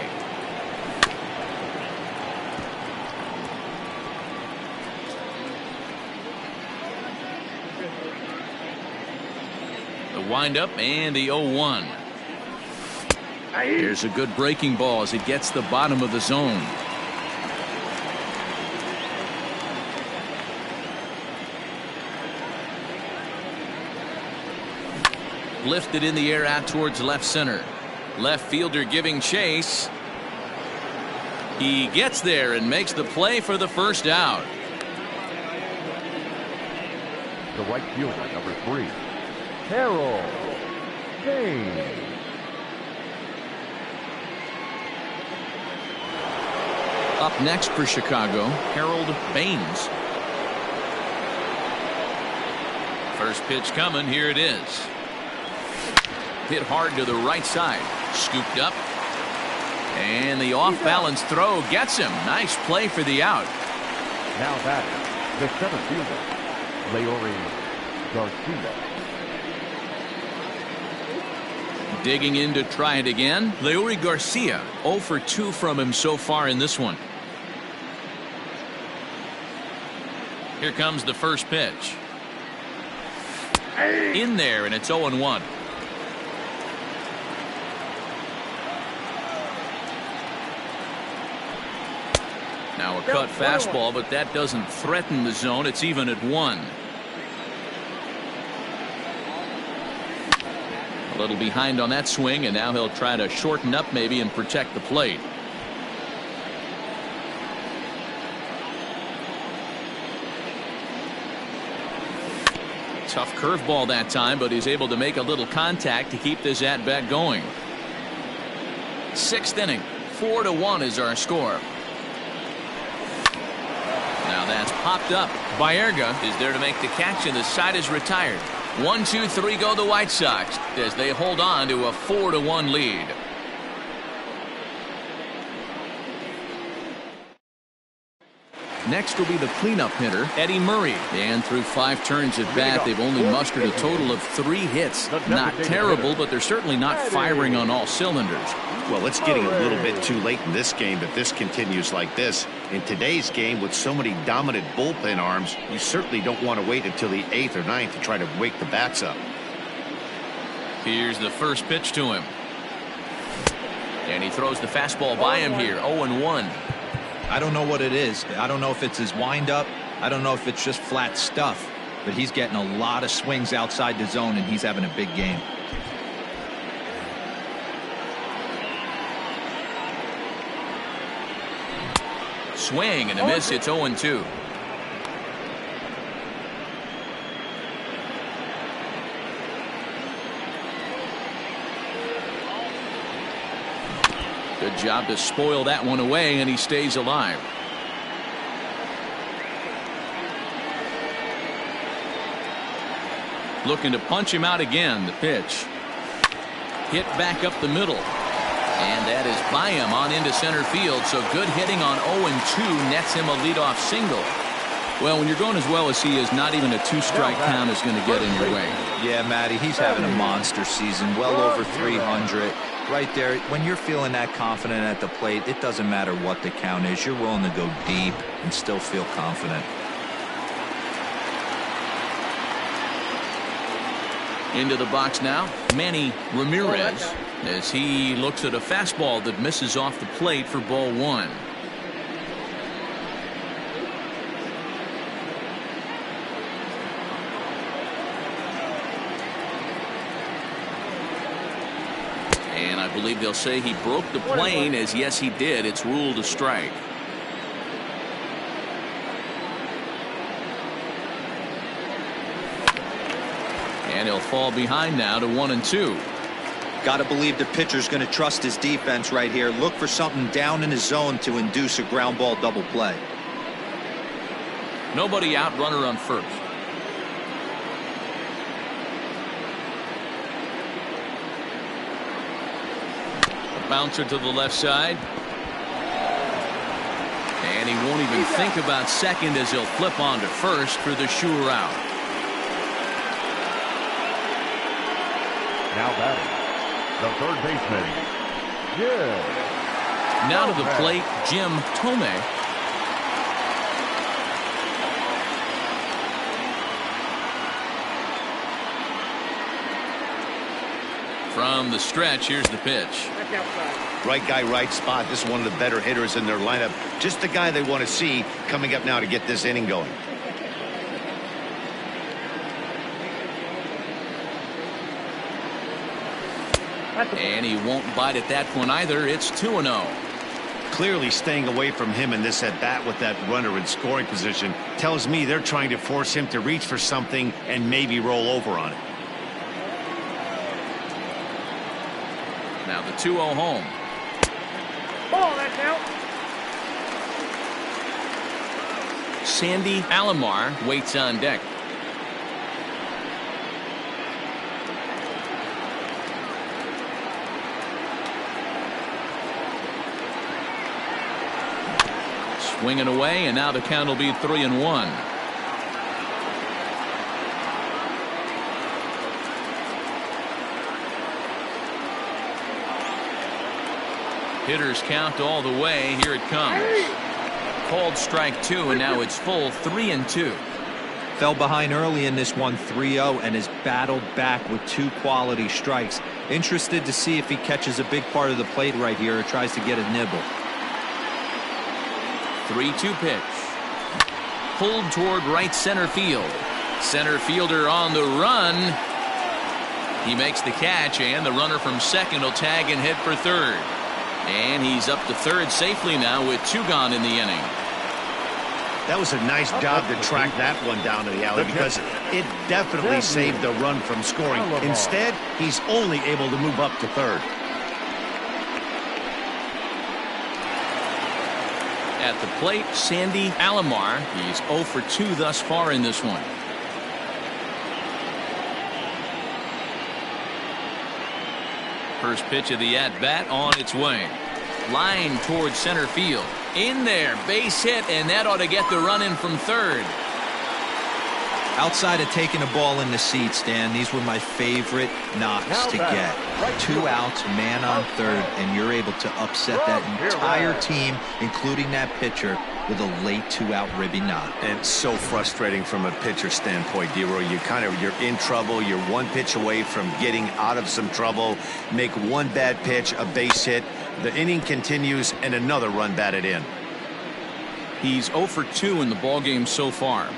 The windup and the 0-1. Here's a good breaking ball as it gets the bottom of the zone. Lifted in the air out towards left center. Left fielder giving chase. He gets there and makes the play for the first out. The right fielder, number 3, Harold Baines. Up next for Chicago, Harold Baines. First pitch coming. Here it is. Hit hard to the right side. Scooped up. And the off-balance throw gets him. Nice play for the out. Now that the center fielder, Leori Garcia. Digging in to try it again. Leori Garcia, 0 for 2 from him so far in this one. Here comes the first pitch. In there, and it's 0-1. Now a cut fastball, but that doesn't threaten the zone. It's even at 1. A little behind on that swing, and now he'll try to shorten up maybe and protect the plate. Tough curveball that time, but he's able to make a little contact to keep this at-bat going. 6th inning, 4-1 is our score. Now that's popped up. Baerga is there to make the catch, and the side is retired. 1, 2, 3 go the White Sox as they hold on to a 4-1 lead. Next will be the cleanup hitter, Eddie Murray. And through 5 turns at bat, they've only mustered a total of 3 hits. Not terrible, but they're certainly not firing on all cylinders. Well, it's getting a little bit too late in this game if this continues like this. In today's game, with so many dominant bullpen arms, you certainly don't want to wait until the 8th or 9th to try to wake the bats up. Here's the first pitch to him. And he throws the fastball by him here, 0-1. I don't know what it is. I don't know if it's his windup. I don't know if it's just flat stuff. But he's getting a lot of swings outside the zone, and he's having a big game. Swing and a miss. It's 0-2. Good job to spoil that one away, and he stays alive. Looking to punch him out again. The pitch. Hit back up the middle. And that is by him on into center field. So good hitting on 0-2 nets him a leadoff single. Well, when you're going as well as he is, not even a 2-strike count is going to get in your way. Yeah, Matty, he's having a monster season. Well over 300. Right there, when you're feeling that confident at the plate, it doesn't matter what the count is. You're willing to go deep and still feel confident. Into the box now, Manny Ramirez, as he looks at a fastball that misses off the plate for ball 1. believe they'll say he broke the plane, as yes he did. It's ruled a strike. And he'll fall behind now to 1-2. Got to believe the pitcher's going to trust his defense right here. Look for something down in his zone to induce a ground ball double play. Nobody out, runner on first. A bouncer to the left side. And he won't even think about second as he'll flip on to first for the sure out. Now batting, the third baseman, Jim. Now to the plate, Jim Thome. From the stretch, here's the pitch. Right guy, right spot. This is one of the better hitters in their lineup. Just the guy they want to see coming up now to get this inning going. And he won't bite at that one either. It's 2-0. Clearly staying away from him in this at bat with that runner in scoring position tells me they're trying to force him to reach for something and maybe roll over on it. Now the 2-0 home. Ball, that's out. Sandy Alomar waits on deck. Swinging away, and now the count will be 3-1. Hitters count all the way. Here it comes. Called strike 2, and now it's full 3-2. Fell behind early in this one 3-0 and has battled back with 2 quality strikes. Interested to see if he catches a big part of the plate right here or tries to get a nibble. 3-2 pitch. Pulled toward right center field. Center fielder on the run. He makes the catch, and the runner from second will tag and hit for third. And he's up to third safely now with 2 gone in the inning. That was a nice job to track that one down to the alley because it definitely saved the run from scoring. Instead, he's only able to move up to third. At the plate, Sandy Alomar. He's 0 for 2 thus far in this one. First pitch of the at-bat on its way. Line towards center field. In there, base hit, and that ought to get the run in from third. Outside of taking a ball in the seats, Dan, these were my favorite knocks to get. 2 outs, man on third, and you're able to upset that entire team, including that pitcher, with a late 2-out ribby knock. And so frustrating from a pitcher standpoint, D-Roy. You're in trouble. You're 1 pitch away from getting out of some trouble. Make 1 bad pitch, a base hit. The inning continues, and another run batted in. He's 0 for 2 in the ballgame so far.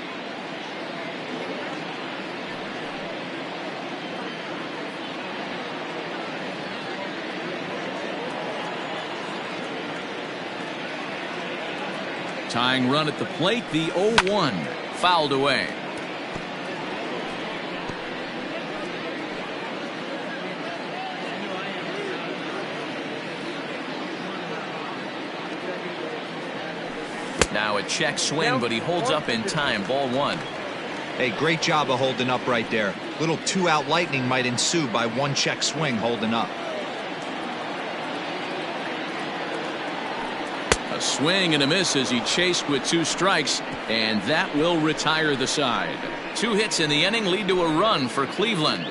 Tying run at the plate, the 0-1. Fouled away. Now a check swing, but he holds up in time. Ball 1. Hey, great job of holding up right there. Little 2-out lightning might ensue by 1 check swing holding up. A swing and a miss as he chased with 2 strikes, and that will retire the side. 2 hits in the inning lead to a run for Cleveland.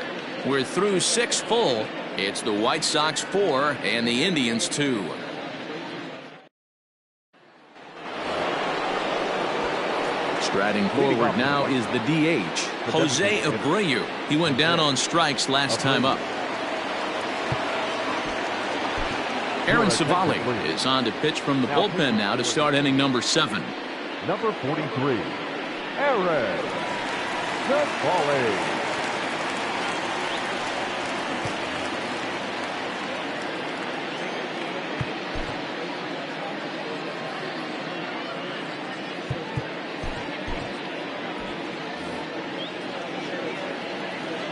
We're through 6 full. It's the White Sox 4 and the Indians 2. Striding forward now is the DH, Jose Abreu. He went down on strikes last time up. Aaron Savali is on to pitch from the bullpen now to start inning number 7. Number 43, Aaron Savali.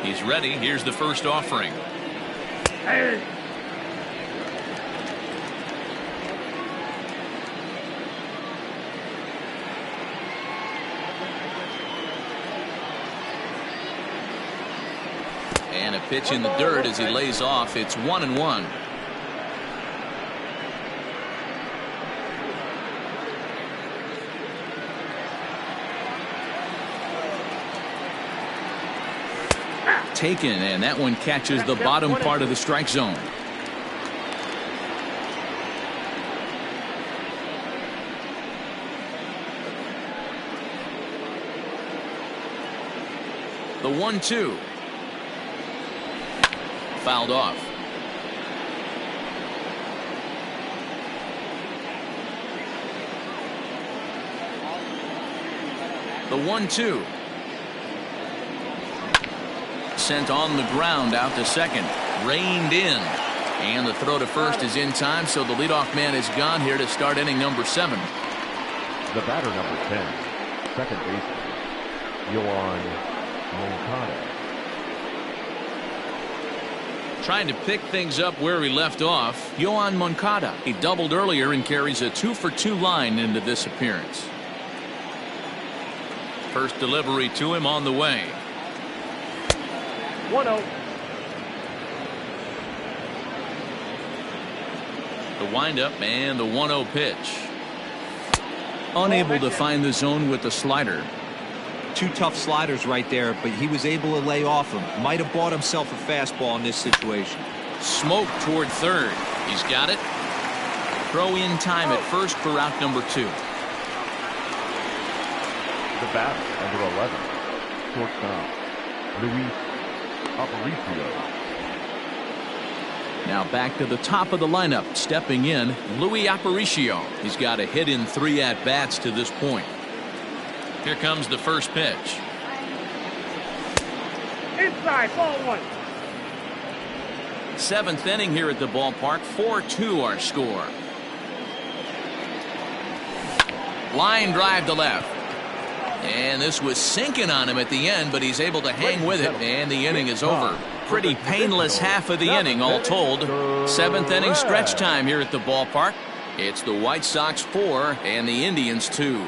He's ready. Here's the first offering. Hey. And a pitch in the dirt as he lays off. It's 1-1. Taken, and that one catches the bottom part of the strike zone. The 1-2. Fouled off. The 1-2. Sent on the ground out to second. Reined in. And the throw to first is in time, so the leadoff man is gone here to start inning number 7. The batter, number 10, second baseman, Yohan Moncada. Trying to pick things up where he left off. Yohan Moncada. He doubled earlier and carries a 2-for-2 line into this appearance. First delivery to him on the way. 1-0. The windup and the 1-0 pitch. Unable to find the zone with the slider. Two tough sliders right there, but he was able to lay off him. Might have bought himself a fastball in this situation. Smoke toward third. He's got it. Throw in time at first for out number 2. The batter, number 11, shortstop, Luis Aparicio. Now back to the top of the lineup. Stepping in, Luis Aparicio. He's got a hit in 3 at-bats to this point. Here comes the first pitch. Inside, ball 1. 7th inning here at the ballpark. 4-2 our score. Line drive to left. And this was sinking on him at the end, but he's able to hang with it, and the inning is over. Pretty painless half of the inning, all told. 7th inning stretch time here at the ballpark. It's the White Sox 4 and the Indians 2.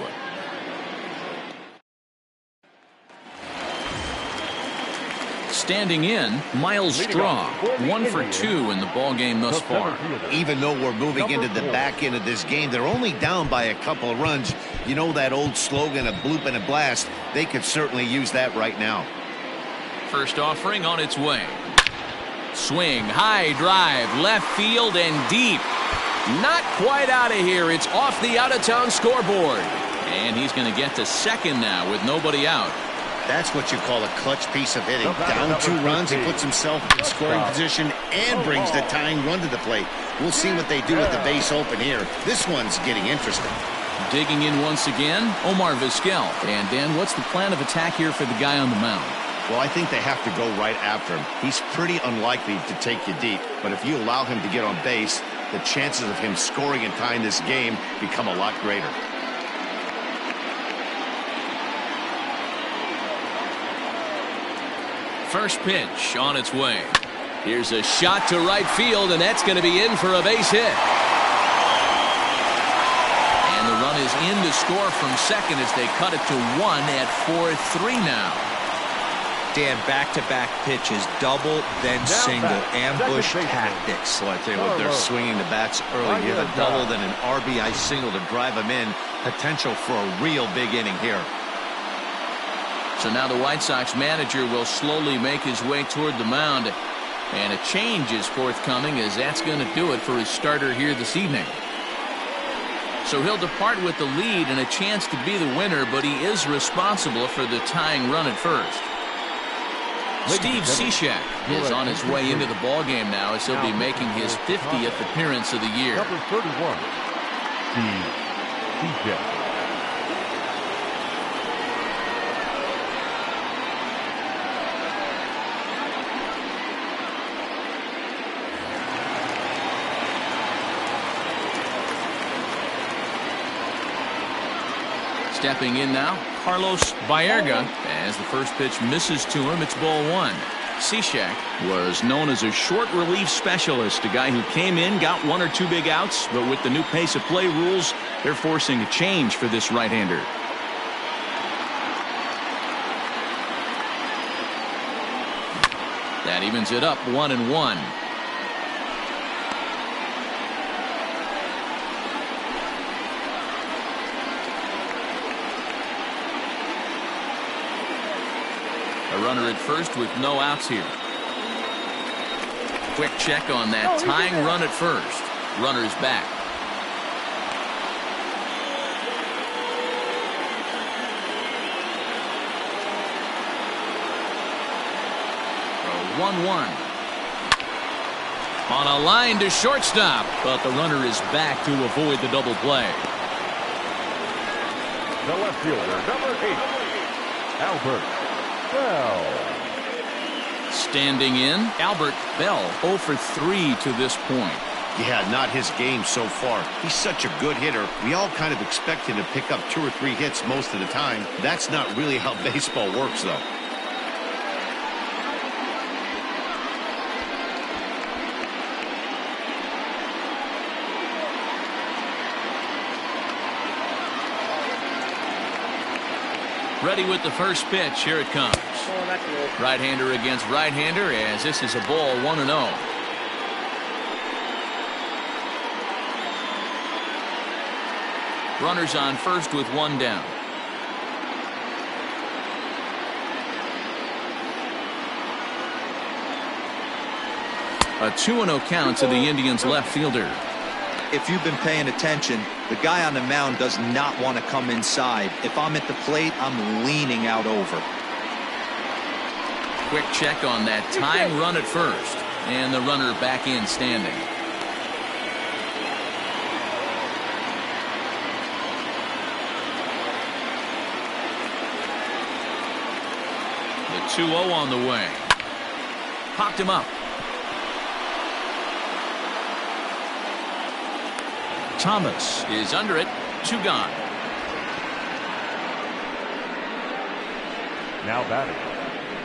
Standing in, Miles Straw, 1 for 2 in the ball game thus far. Even though we're moving into the back end of this game, they're only down by a couple of runs. You know that old slogan, a bloop and a blast. They could certainly use that right now. First offering on its way. Swing, high drive, left field and deep. Not quite out of here. It's off the out-of-town scoreboard. And he's going to get to second now with nobody out. That's what you call a clutch piece of hitting. Down 2 runs, he puts himself in scoring position and brings the tying run to the plate. We'll see what they do with the base open here. This one's getting interesting. Digging in once again, Omar Vizquel. And Dan, what's the plan of attack here for the guy on the mound? Well, I think they have to go right after him. He's pretty unlikely to take you deep, but if you allow him to get on base, the chances of him scoring and tying this game become a lot greater. First pitch on its way. Here's a shot to right field, and that's going to be in for a base hit. And the run is in to score from second as they cut it to 1 at 4-3 now. Dan, back-to-back pitches, double, then single, ambush tactics. So I tell you what, they're swinging the bats early. You have a double, then an RBI single to drive them in. Potential for a real big inning here. So now the White Sox manager will slowly make his way toward the mound. And a change is forthcoming, as that's going to do it for his starter here this evening. So he'll depart with the lead and a chance to be the winner, but he is responsible for the tying run at first. Steve Cishek is on his way into the ballgame now, as he'll be making his 50th appearance of the year. Number 31, Steve Cishek. Stepping in now, Carlos Baerga, as the first pitch misses to him. It's ball 1. Cishek was known as a short relief specialist, a guy who came in, got 1 or 2 big outs, but with the new pace of play rules, they're forcing a change for this right-hander. That evens it up 1-1. A runner at first with no outs here. Quick check on that tying run at first. Runner's back. A 1-1. On a line to shortstop, but the runner is back to avoid the double play. The left fielder, number 8, Albert Bell. Standing in, Albert Bell 0 for 3 to this point. Yeah, not his game so far. He's such a good hitter. We all kind of expect him to pick up 2 or 3 hits most of the time. That's not really how baseball works, though. Ready with the first pitch. Here it comes. Right-hander against right-hander, as this is a ball 1-0. Runners on first with 1 down. A 2-0 count to the Indians' left fielder. If you've been paying attention, the guy on the mound does not want to come inside. If I'm at the plate, I'm leaning out over. Quick check on that tying run at first, and the runner back in standing. The 2-0 on the way. Popped him up. Thomas is under it. 2 gone. Now batting,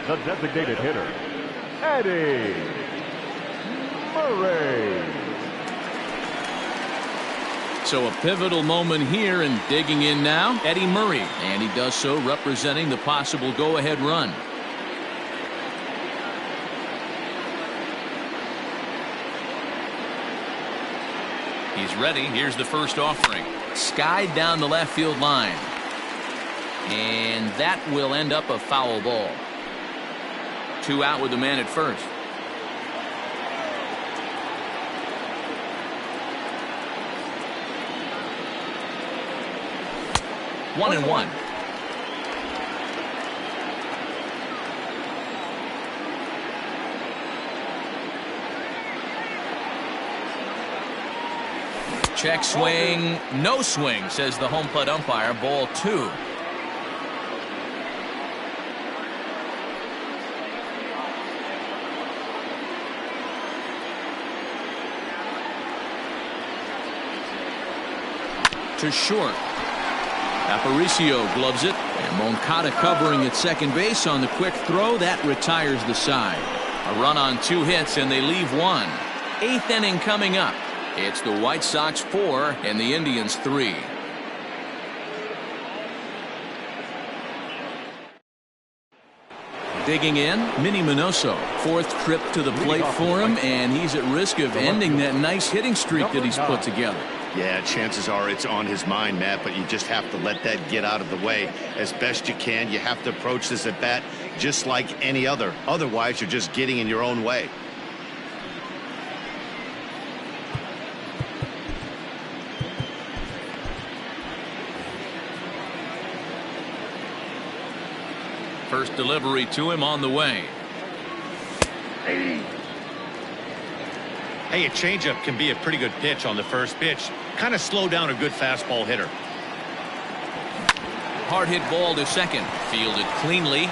the designated hitter, Eddie Murray. So a pivotal moment here, and digging in now, Eddie Murray. And he does so representing the possible go-ahead run. He's ready. Here's the first offering. Skied down the left field line. And that will end up a foul ball. 2 out with the man at first. One and one. Check swing, no swing, says the home plate umpire. Ball 2. To short. Aparicio gloves it, and Moncada covering at second base on the quick throw. That retires the side. A run on 2 hits, and they leave 1. 8th inning coming up. It's the White Sox 4 and the Indians 3. Digging in, Minnie Minoso. 4th trip to the plate for him, and he's at risk of ending that nice hitting streak that he's put together. Yeah, chances are it's on his mind, Matt, but you just have to let that get out of the way as best you can. You have to approach this at bat just like any other. Otherwise, you're just getting in your own way. First delivery to him on the way. Hey, a changeup can be a pretty good pitch on the first pitch. Kind of slow down a good fastball hitter. Hard hit ball to second. Fielded cleanly.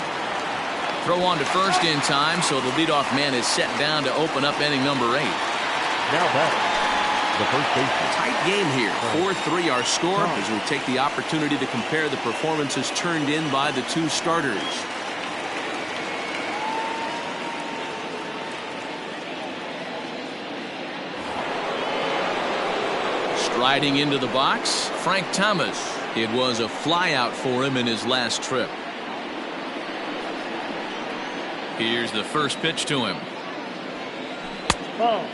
Throw on to first in time, so the leadoff man is set down to open up inning number 8. Now back, the first baseman. Tight game here. 4-3 our score as we take the opportunity to compare the performances turned in by the 2 starters. Striding into the box, Frank Thomas. It was a flyout for him in his last trip. Here's the first pitch to him. Ball.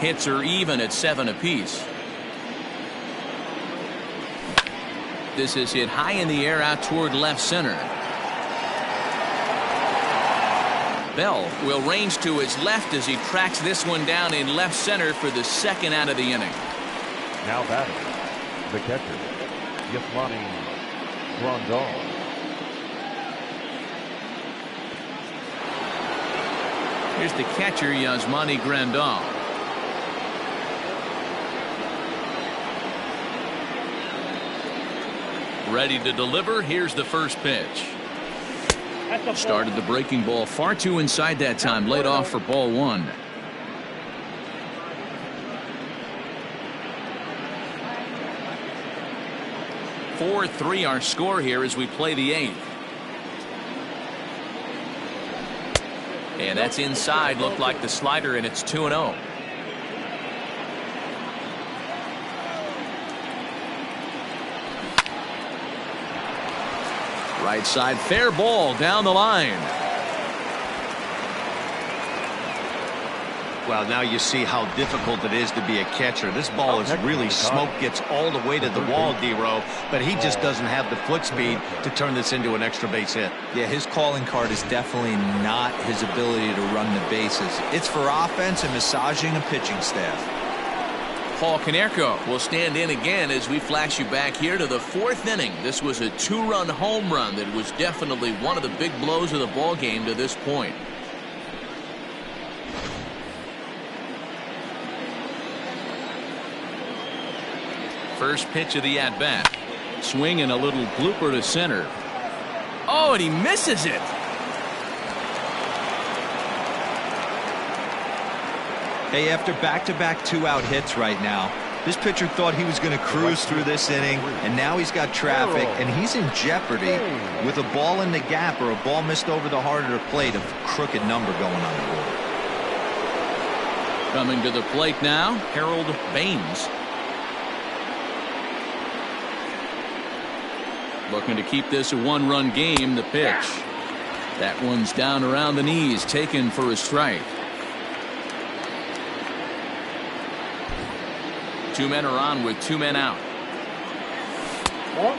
Hits are even at 7 apiece. This is hit high in the air out toward left center. Bell will range to his left as he tracks this one down in left center for the second out of the inning. Now batting, the catcher, Yasmani Grandal. Here's the catcher, Yasmani Grandal. Ready to deliver. Here's the first pitch. Started the breaking ball far too inside that time. Laid off for ball 1. (4-3) our score here as we play the 8th. And that's inside. Looked like the slider, and it's 2-0. Right side, fair ball down the line. Well, now you see how difficult it is to be a catcher. This ball is really smoke, gets all the way to the wall, D-Row, but he just doesn't have the foot speed to turn this into an extra base hit. Yeah, his calling card is definitely not his ability to run the bases. It's for offense and massaging a pitching staff. Paul Konerko will stand in again as we flash you back here to the 4th inning. This was a 2-run home run that was definitely one of the big blows of the ball game to this point. First pitch of the at-bat. Swing and a little blooper to center. Oh, and he misses it. Hey, after back-to-back 2-out hits right now, this pitcher thought he was going to cruise through this inning, and now he's got traffic, and he's in jeopardy with a ball in the gap or a ball missed over the harder plate, a crooked number going on the board. Coming to the plate now, Harold Baines. Looking to keep this a 1-run game. The pitch. That one's down around the knees, taken for a strike. 2 men are on with 2 men out.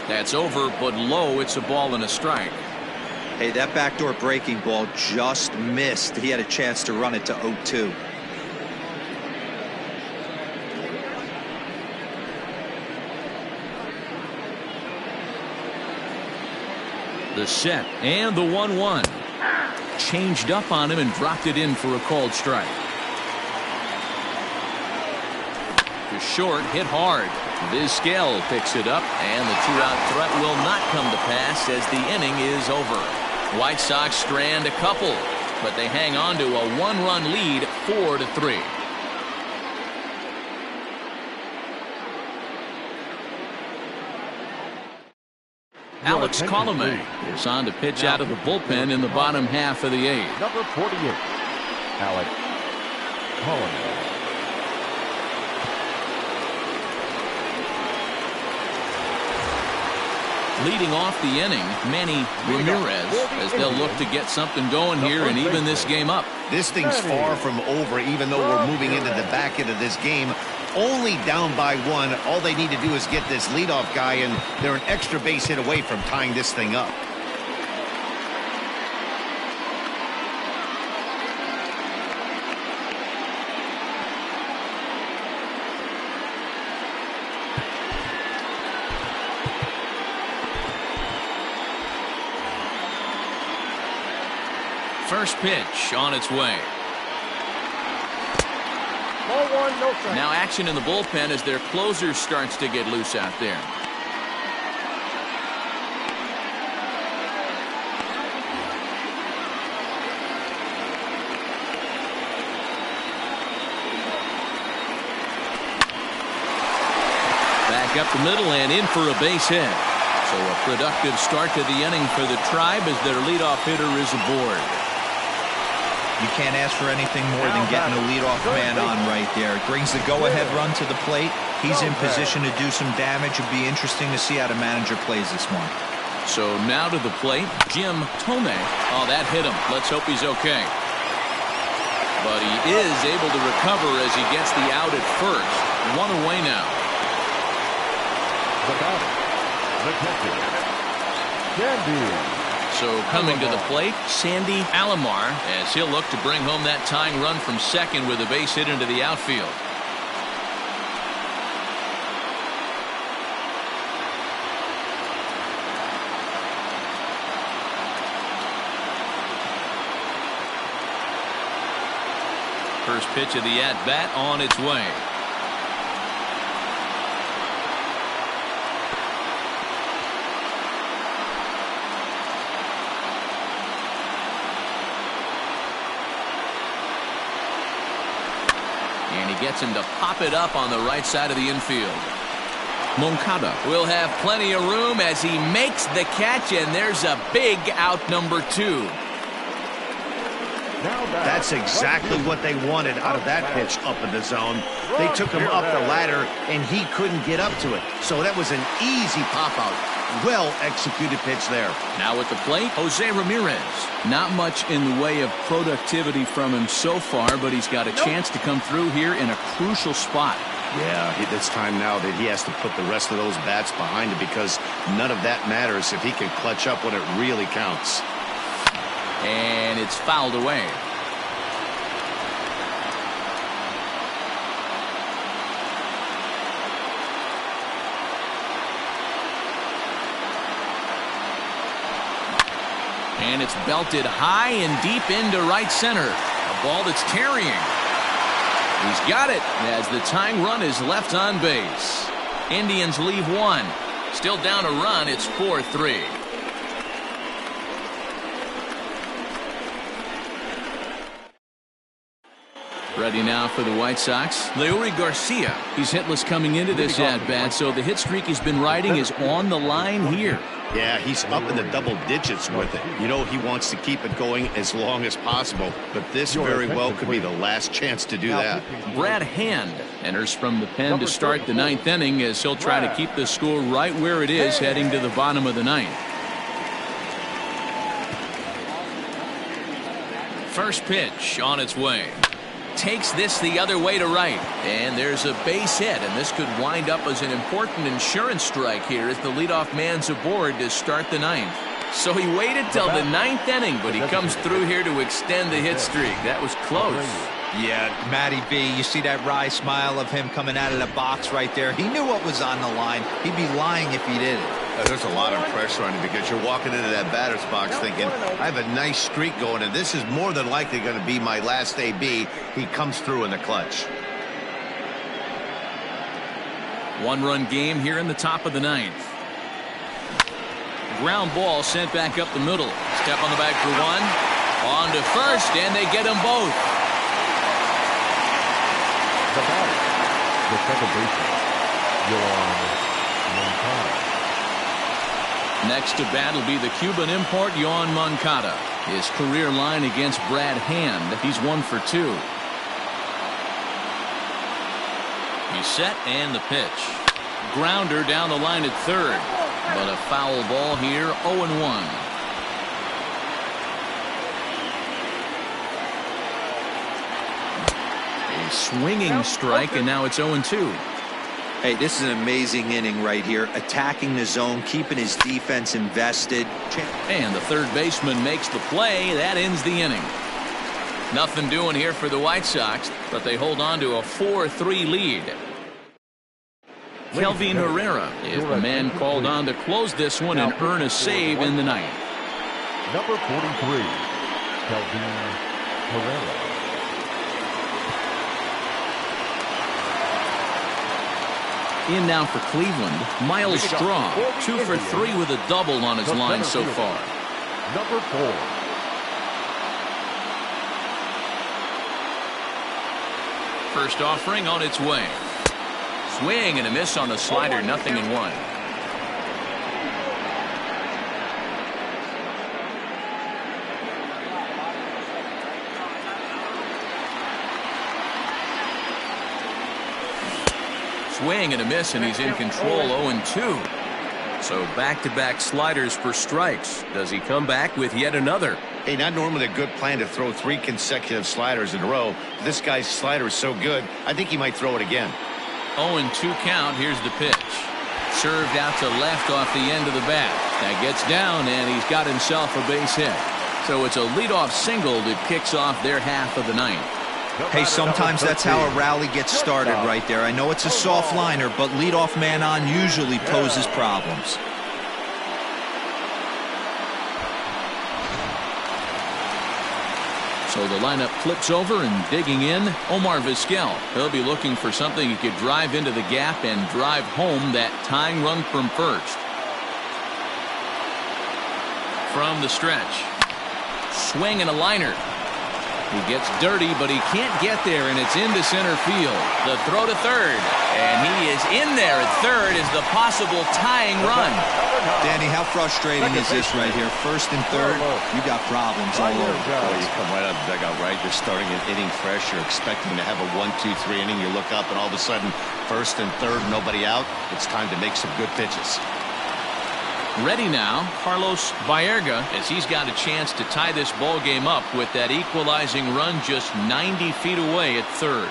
That's over, but low. It's a ball and a strike. Hey, that backdoor breaking ball just missed. He had a chance to run it to 0-2. The set and the 1-1. Changed up on him and dropped it in for a called strike. To short, hit hard. Vizquel picks it up, and the 2-out threat will not come to pass as the inning is over. White Sox strand a couple, but they hang on to a 1-run lead, 4-3. Alex Colomé is on to pitch out of the bullpen in the bottom half of the 8th. Number 48, Alex Colomé. Leading off the inning, Manny Ramirez, as they'll look to get something going here and even this game up. This thing's far from over, even though we're moving into the back end of this game. Only down by 1. All they need to do is get this leadoff guy, and they're an extra base hit away from tying this thing up. First pitch on its way. Ball 1, no strike. Now action in the bullpen as their closer starts to get loose out there. Back up the middle and in for a base hit. So a productive start to the inning for the Tribe as their leadoff hitter is aboard. You can't ask for anything more than getting the leadoff man on right there. It brings the go-ahead run to the plate. He's in position to do some damage. It'll be interesting to see how the manager plays this one. So now to the plate, Jim Thome. Oh, that hit him. Let's hope he's okay. But he is able to recover as he gets the out at first. One away now. The batter, the catcher, Sandy. So coming to the plate, Sandy Alomar, as he'll look to bring home that tying run from second with a base hit into the outfield. First pitch of the at-bat on its way. And he gets him to pop it up on the right side of the infield. Moncada will have plenty of room as he makes the catch, and there's a big out, number 2. That's exactly what they wanted out of that pitch up in the zone. They took him up the ladder, and he couldn't get up to it. So that was an easy pop-out. Well-executed pitch there. Now at the plate, Jose Ramirez. Not much in the way of productivity from him so far, but he's got a chance to come through here in a crucial spot. Yeah, it's time now that he has to put the rest of those bats behind him, because none of that matters if he can clutch up when it really counts. And it's fouled away. And it's belted high and deep into right center. A ball that's tarrying. He's got it as the tying run is left on base. Indians leave one. Still down a run. It's 4-3. Ready now for the White Sox. Leury Garcia. He's hitless coming into this at-bat, so the hit streak he's been riding is on the line here. Yeah, he's up in the double digits with it. You know, he wants to keep it going as long as possible, but this very well could be the last chance to do that. Brad Hand enters from the pen to start the 9th inning as he'll try to keep the score right where it is heading to the bottom of the 9th. First pitch on its way. Takes this the other way to right, and there's a base hit, and this could wind up as an important insurance strike here as the leadoff man's aboard to start the 9th. So he waited till the 9th inning, but he comes through here to extend the hit streak. That was close. Yeah, Matty B, you see that wry smile of him coming out of the box right there. He knew what was on the line. He'd be lying if he didn't. There's a lot of pressure on you because you're walking into that batter's box thinking, I have a nice streak going, and this is more than likely going to be my last AB. He comes through in the clutch. One-run game here in the top of the 9th. Ground ball sent back up the middle. Step on the bag for one. On to first, and they get them both. The batter, the second baseman, Moncada. Next to bat will be the Cuban import, Yoan Moncada. His career line against Brad Hand, he's 1 for 2. He's set, and the pitch. Grounder down the line at third. But a foul ball here, 0-1. A swinging strike, and now it's 0-2. Hey, this is an amazing inning right here. Attacking the zone, keeping his defense invested. And the third baseman makes the play. That ends the inning. Nothing doing here for the White Sox, but they hold on to a 4-3 lead. Kelvin Herrera is the man called on to close this one and earn a save in the 9th. Number 43, Kelvin Herrera. In now for Cleveland, Miles Straw, 2 for 3 with a double on his line so far. Number 4. First offering on its way. Swing and a miss on the slider, 0-1. swing and a miss, and he's in control. 0-2. So back-to-back sliders for strikes. Does he come back with yet another? Hey, not normally a good plan to throw 3 consecutive sliders in a row. This guy's slider is so good, I think he might throw it again. 0-2 count. Here's the pitch. Served out to left off the end of the bat. That gets down, and he's got himself a base hit. So it's a leadoff single that kicks off their half of the ninth. Hey, sometimes that's how a rally gets started right there. I know it's a soft liner, but leadoff man on usually poses problems. So the lineup flips over, and digging in, Omar Vizquel. He'll be looking for something he could drive into the gap and drive home that tying run from first. From the stretch. Swing and a liner. He gets dirty, but he can't get there, and it's into center field. The throw to third, and he is in there at third as the possible tying run. Danny, how frustrating is this right here? First and third, you got problems all over. Boy, you come right out of the dugout, right? You're starting an inning fresh. You're expecting to have a 1-2-3 inning. You look up, and all of a sudden, first and third, nobody out. It's time to make some good pitches. Ready now, Carlos Baerga, as he's got a chance to tie this ball game up with that equalizing run just 90 feet away at third.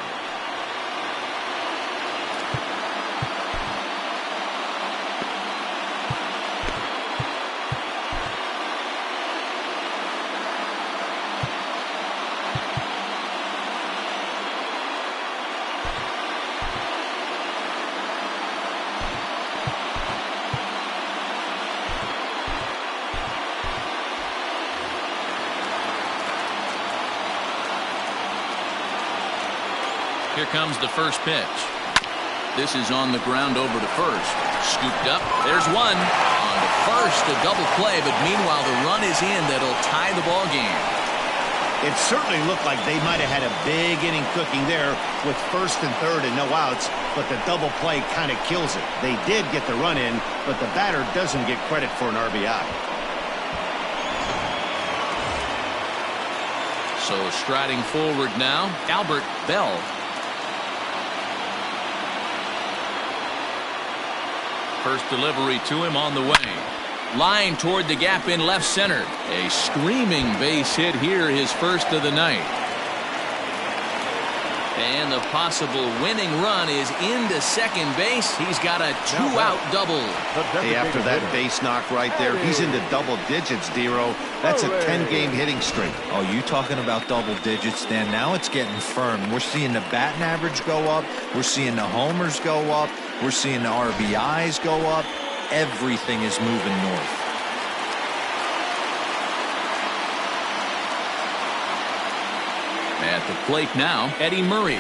Here comes the first pitch. This is on the ground over to first. Scooped up. There's one. On to first, a double play, but meanwhile the run is in that'll tie the ball game. It certainly looked like they might have had a big inning cooking there with first and third and no outs, but the double play kind of kills it. They did get the run in, but the batter doesn't get credit for an RBI. So striding forward now, Albert Bell. First delivery to him on the way. Line toward the gap in left center. A screaming base hit here, his first of the night. And the possible winning run is into second base. He's got a 2-out double. Hey, after that base knock right there, he's into double digits, Dero. That's a 10-game hitting streak. Oh, you talking about double digits, Dan? Now it's getting firm. We're seeing the batting average go up. We're seeing the homers go up. We're seeing the RBIs go up. Everything is moving north. At the plate now, Eddie Murray.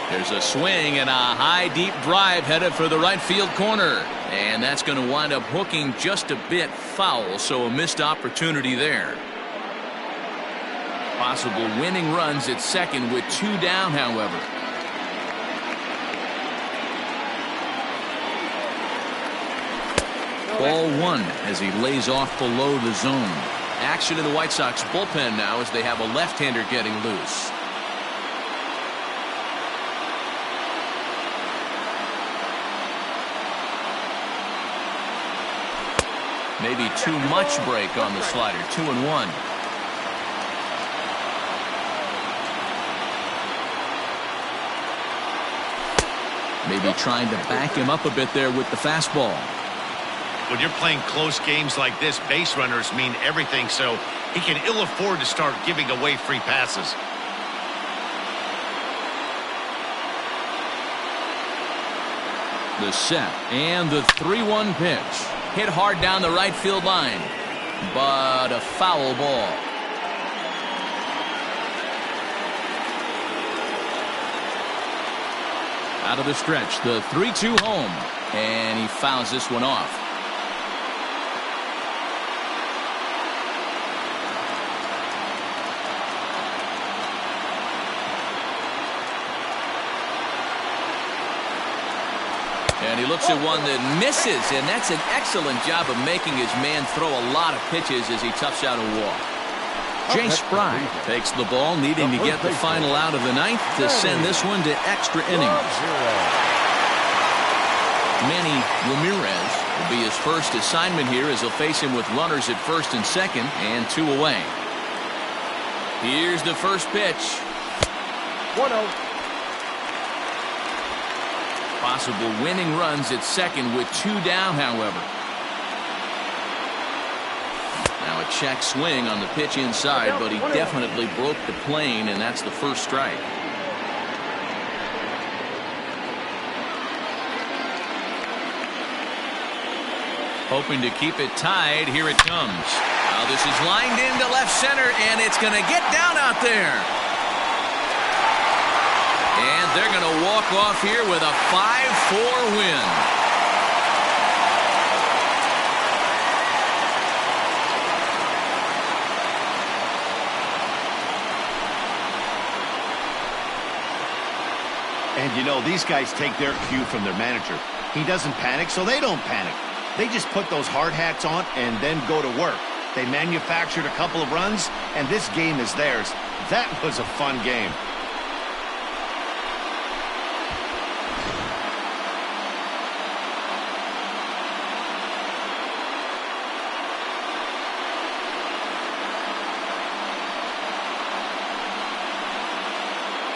There's a swing and a high, deep drive headed for the right field corner. And that's going to wind up hooking just a bit foul, so a missed opportunity there. Possible winning runs at second with 2 down, however. Ball 1 as he lays off below the zone. Action in the White Sox bullpen now as they have a left-hander getting loose. Maybe too much break on the slider. 2-1. Maybe trying to back him up a bit there with the fastball. When you're playing close games like this, base runners mean everything, so he can ill afford to start giving away free passes. The set and the 3-1 pitch. Hit hard down the right field line, but a foul ball. Out of the stretch, the 3-2 home, and he fouls this one off. And he looks at one that misses, and that's an excellent job of making his man throw a lot of pitches as he toughs out a walk. Jay Spry takes the ball, needing to get the final out of the ninth to send this one to extra innings. Manny Ramirez will be his first assignment here as he'll face him with runners at first and second and 2 away. Here's the first pitch. 1-0. Possible winning runs at second with 2 down, however. Now a check swing on the pitch inside, but he definitely broke the plane, and that's the first strike. Hoping to keep it tied. Here it comes. Now this is lined into left center, and it's going to get down out there. And they're going to walk off here with a 5-4 win. And you know, these guys take their cue from their manager. He doesn't panic, so they don't panic. They just put those hard hats on and then go to work. They manufactured a couple of runs, and this game is theirs. That was a fun game.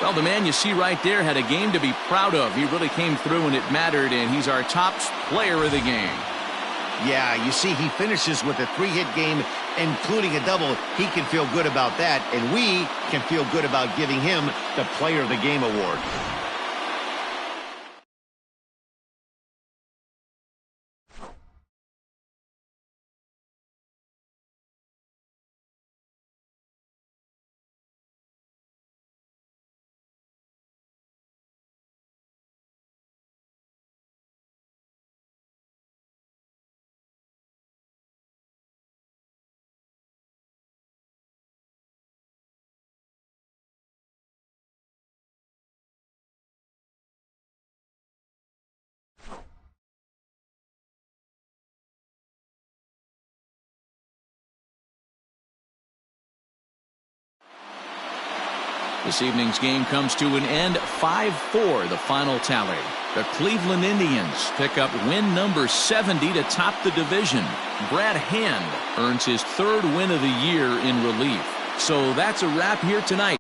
Well, the man you see right there had a game to be proud of. He really came through and it mattered, and he's our top player of the game. Yeah, you see, he finishes with a 3-hit game, including a double. He can feel good about that, and we can feel good about giving him the Player of the Game award. This evening's game comes to an end. 5-4, the final tally. The Cleveland Indians pick up win number 70 to top the division. Brad Hand earns his 3rd win of the year in relief. So that's a wrap here tonight.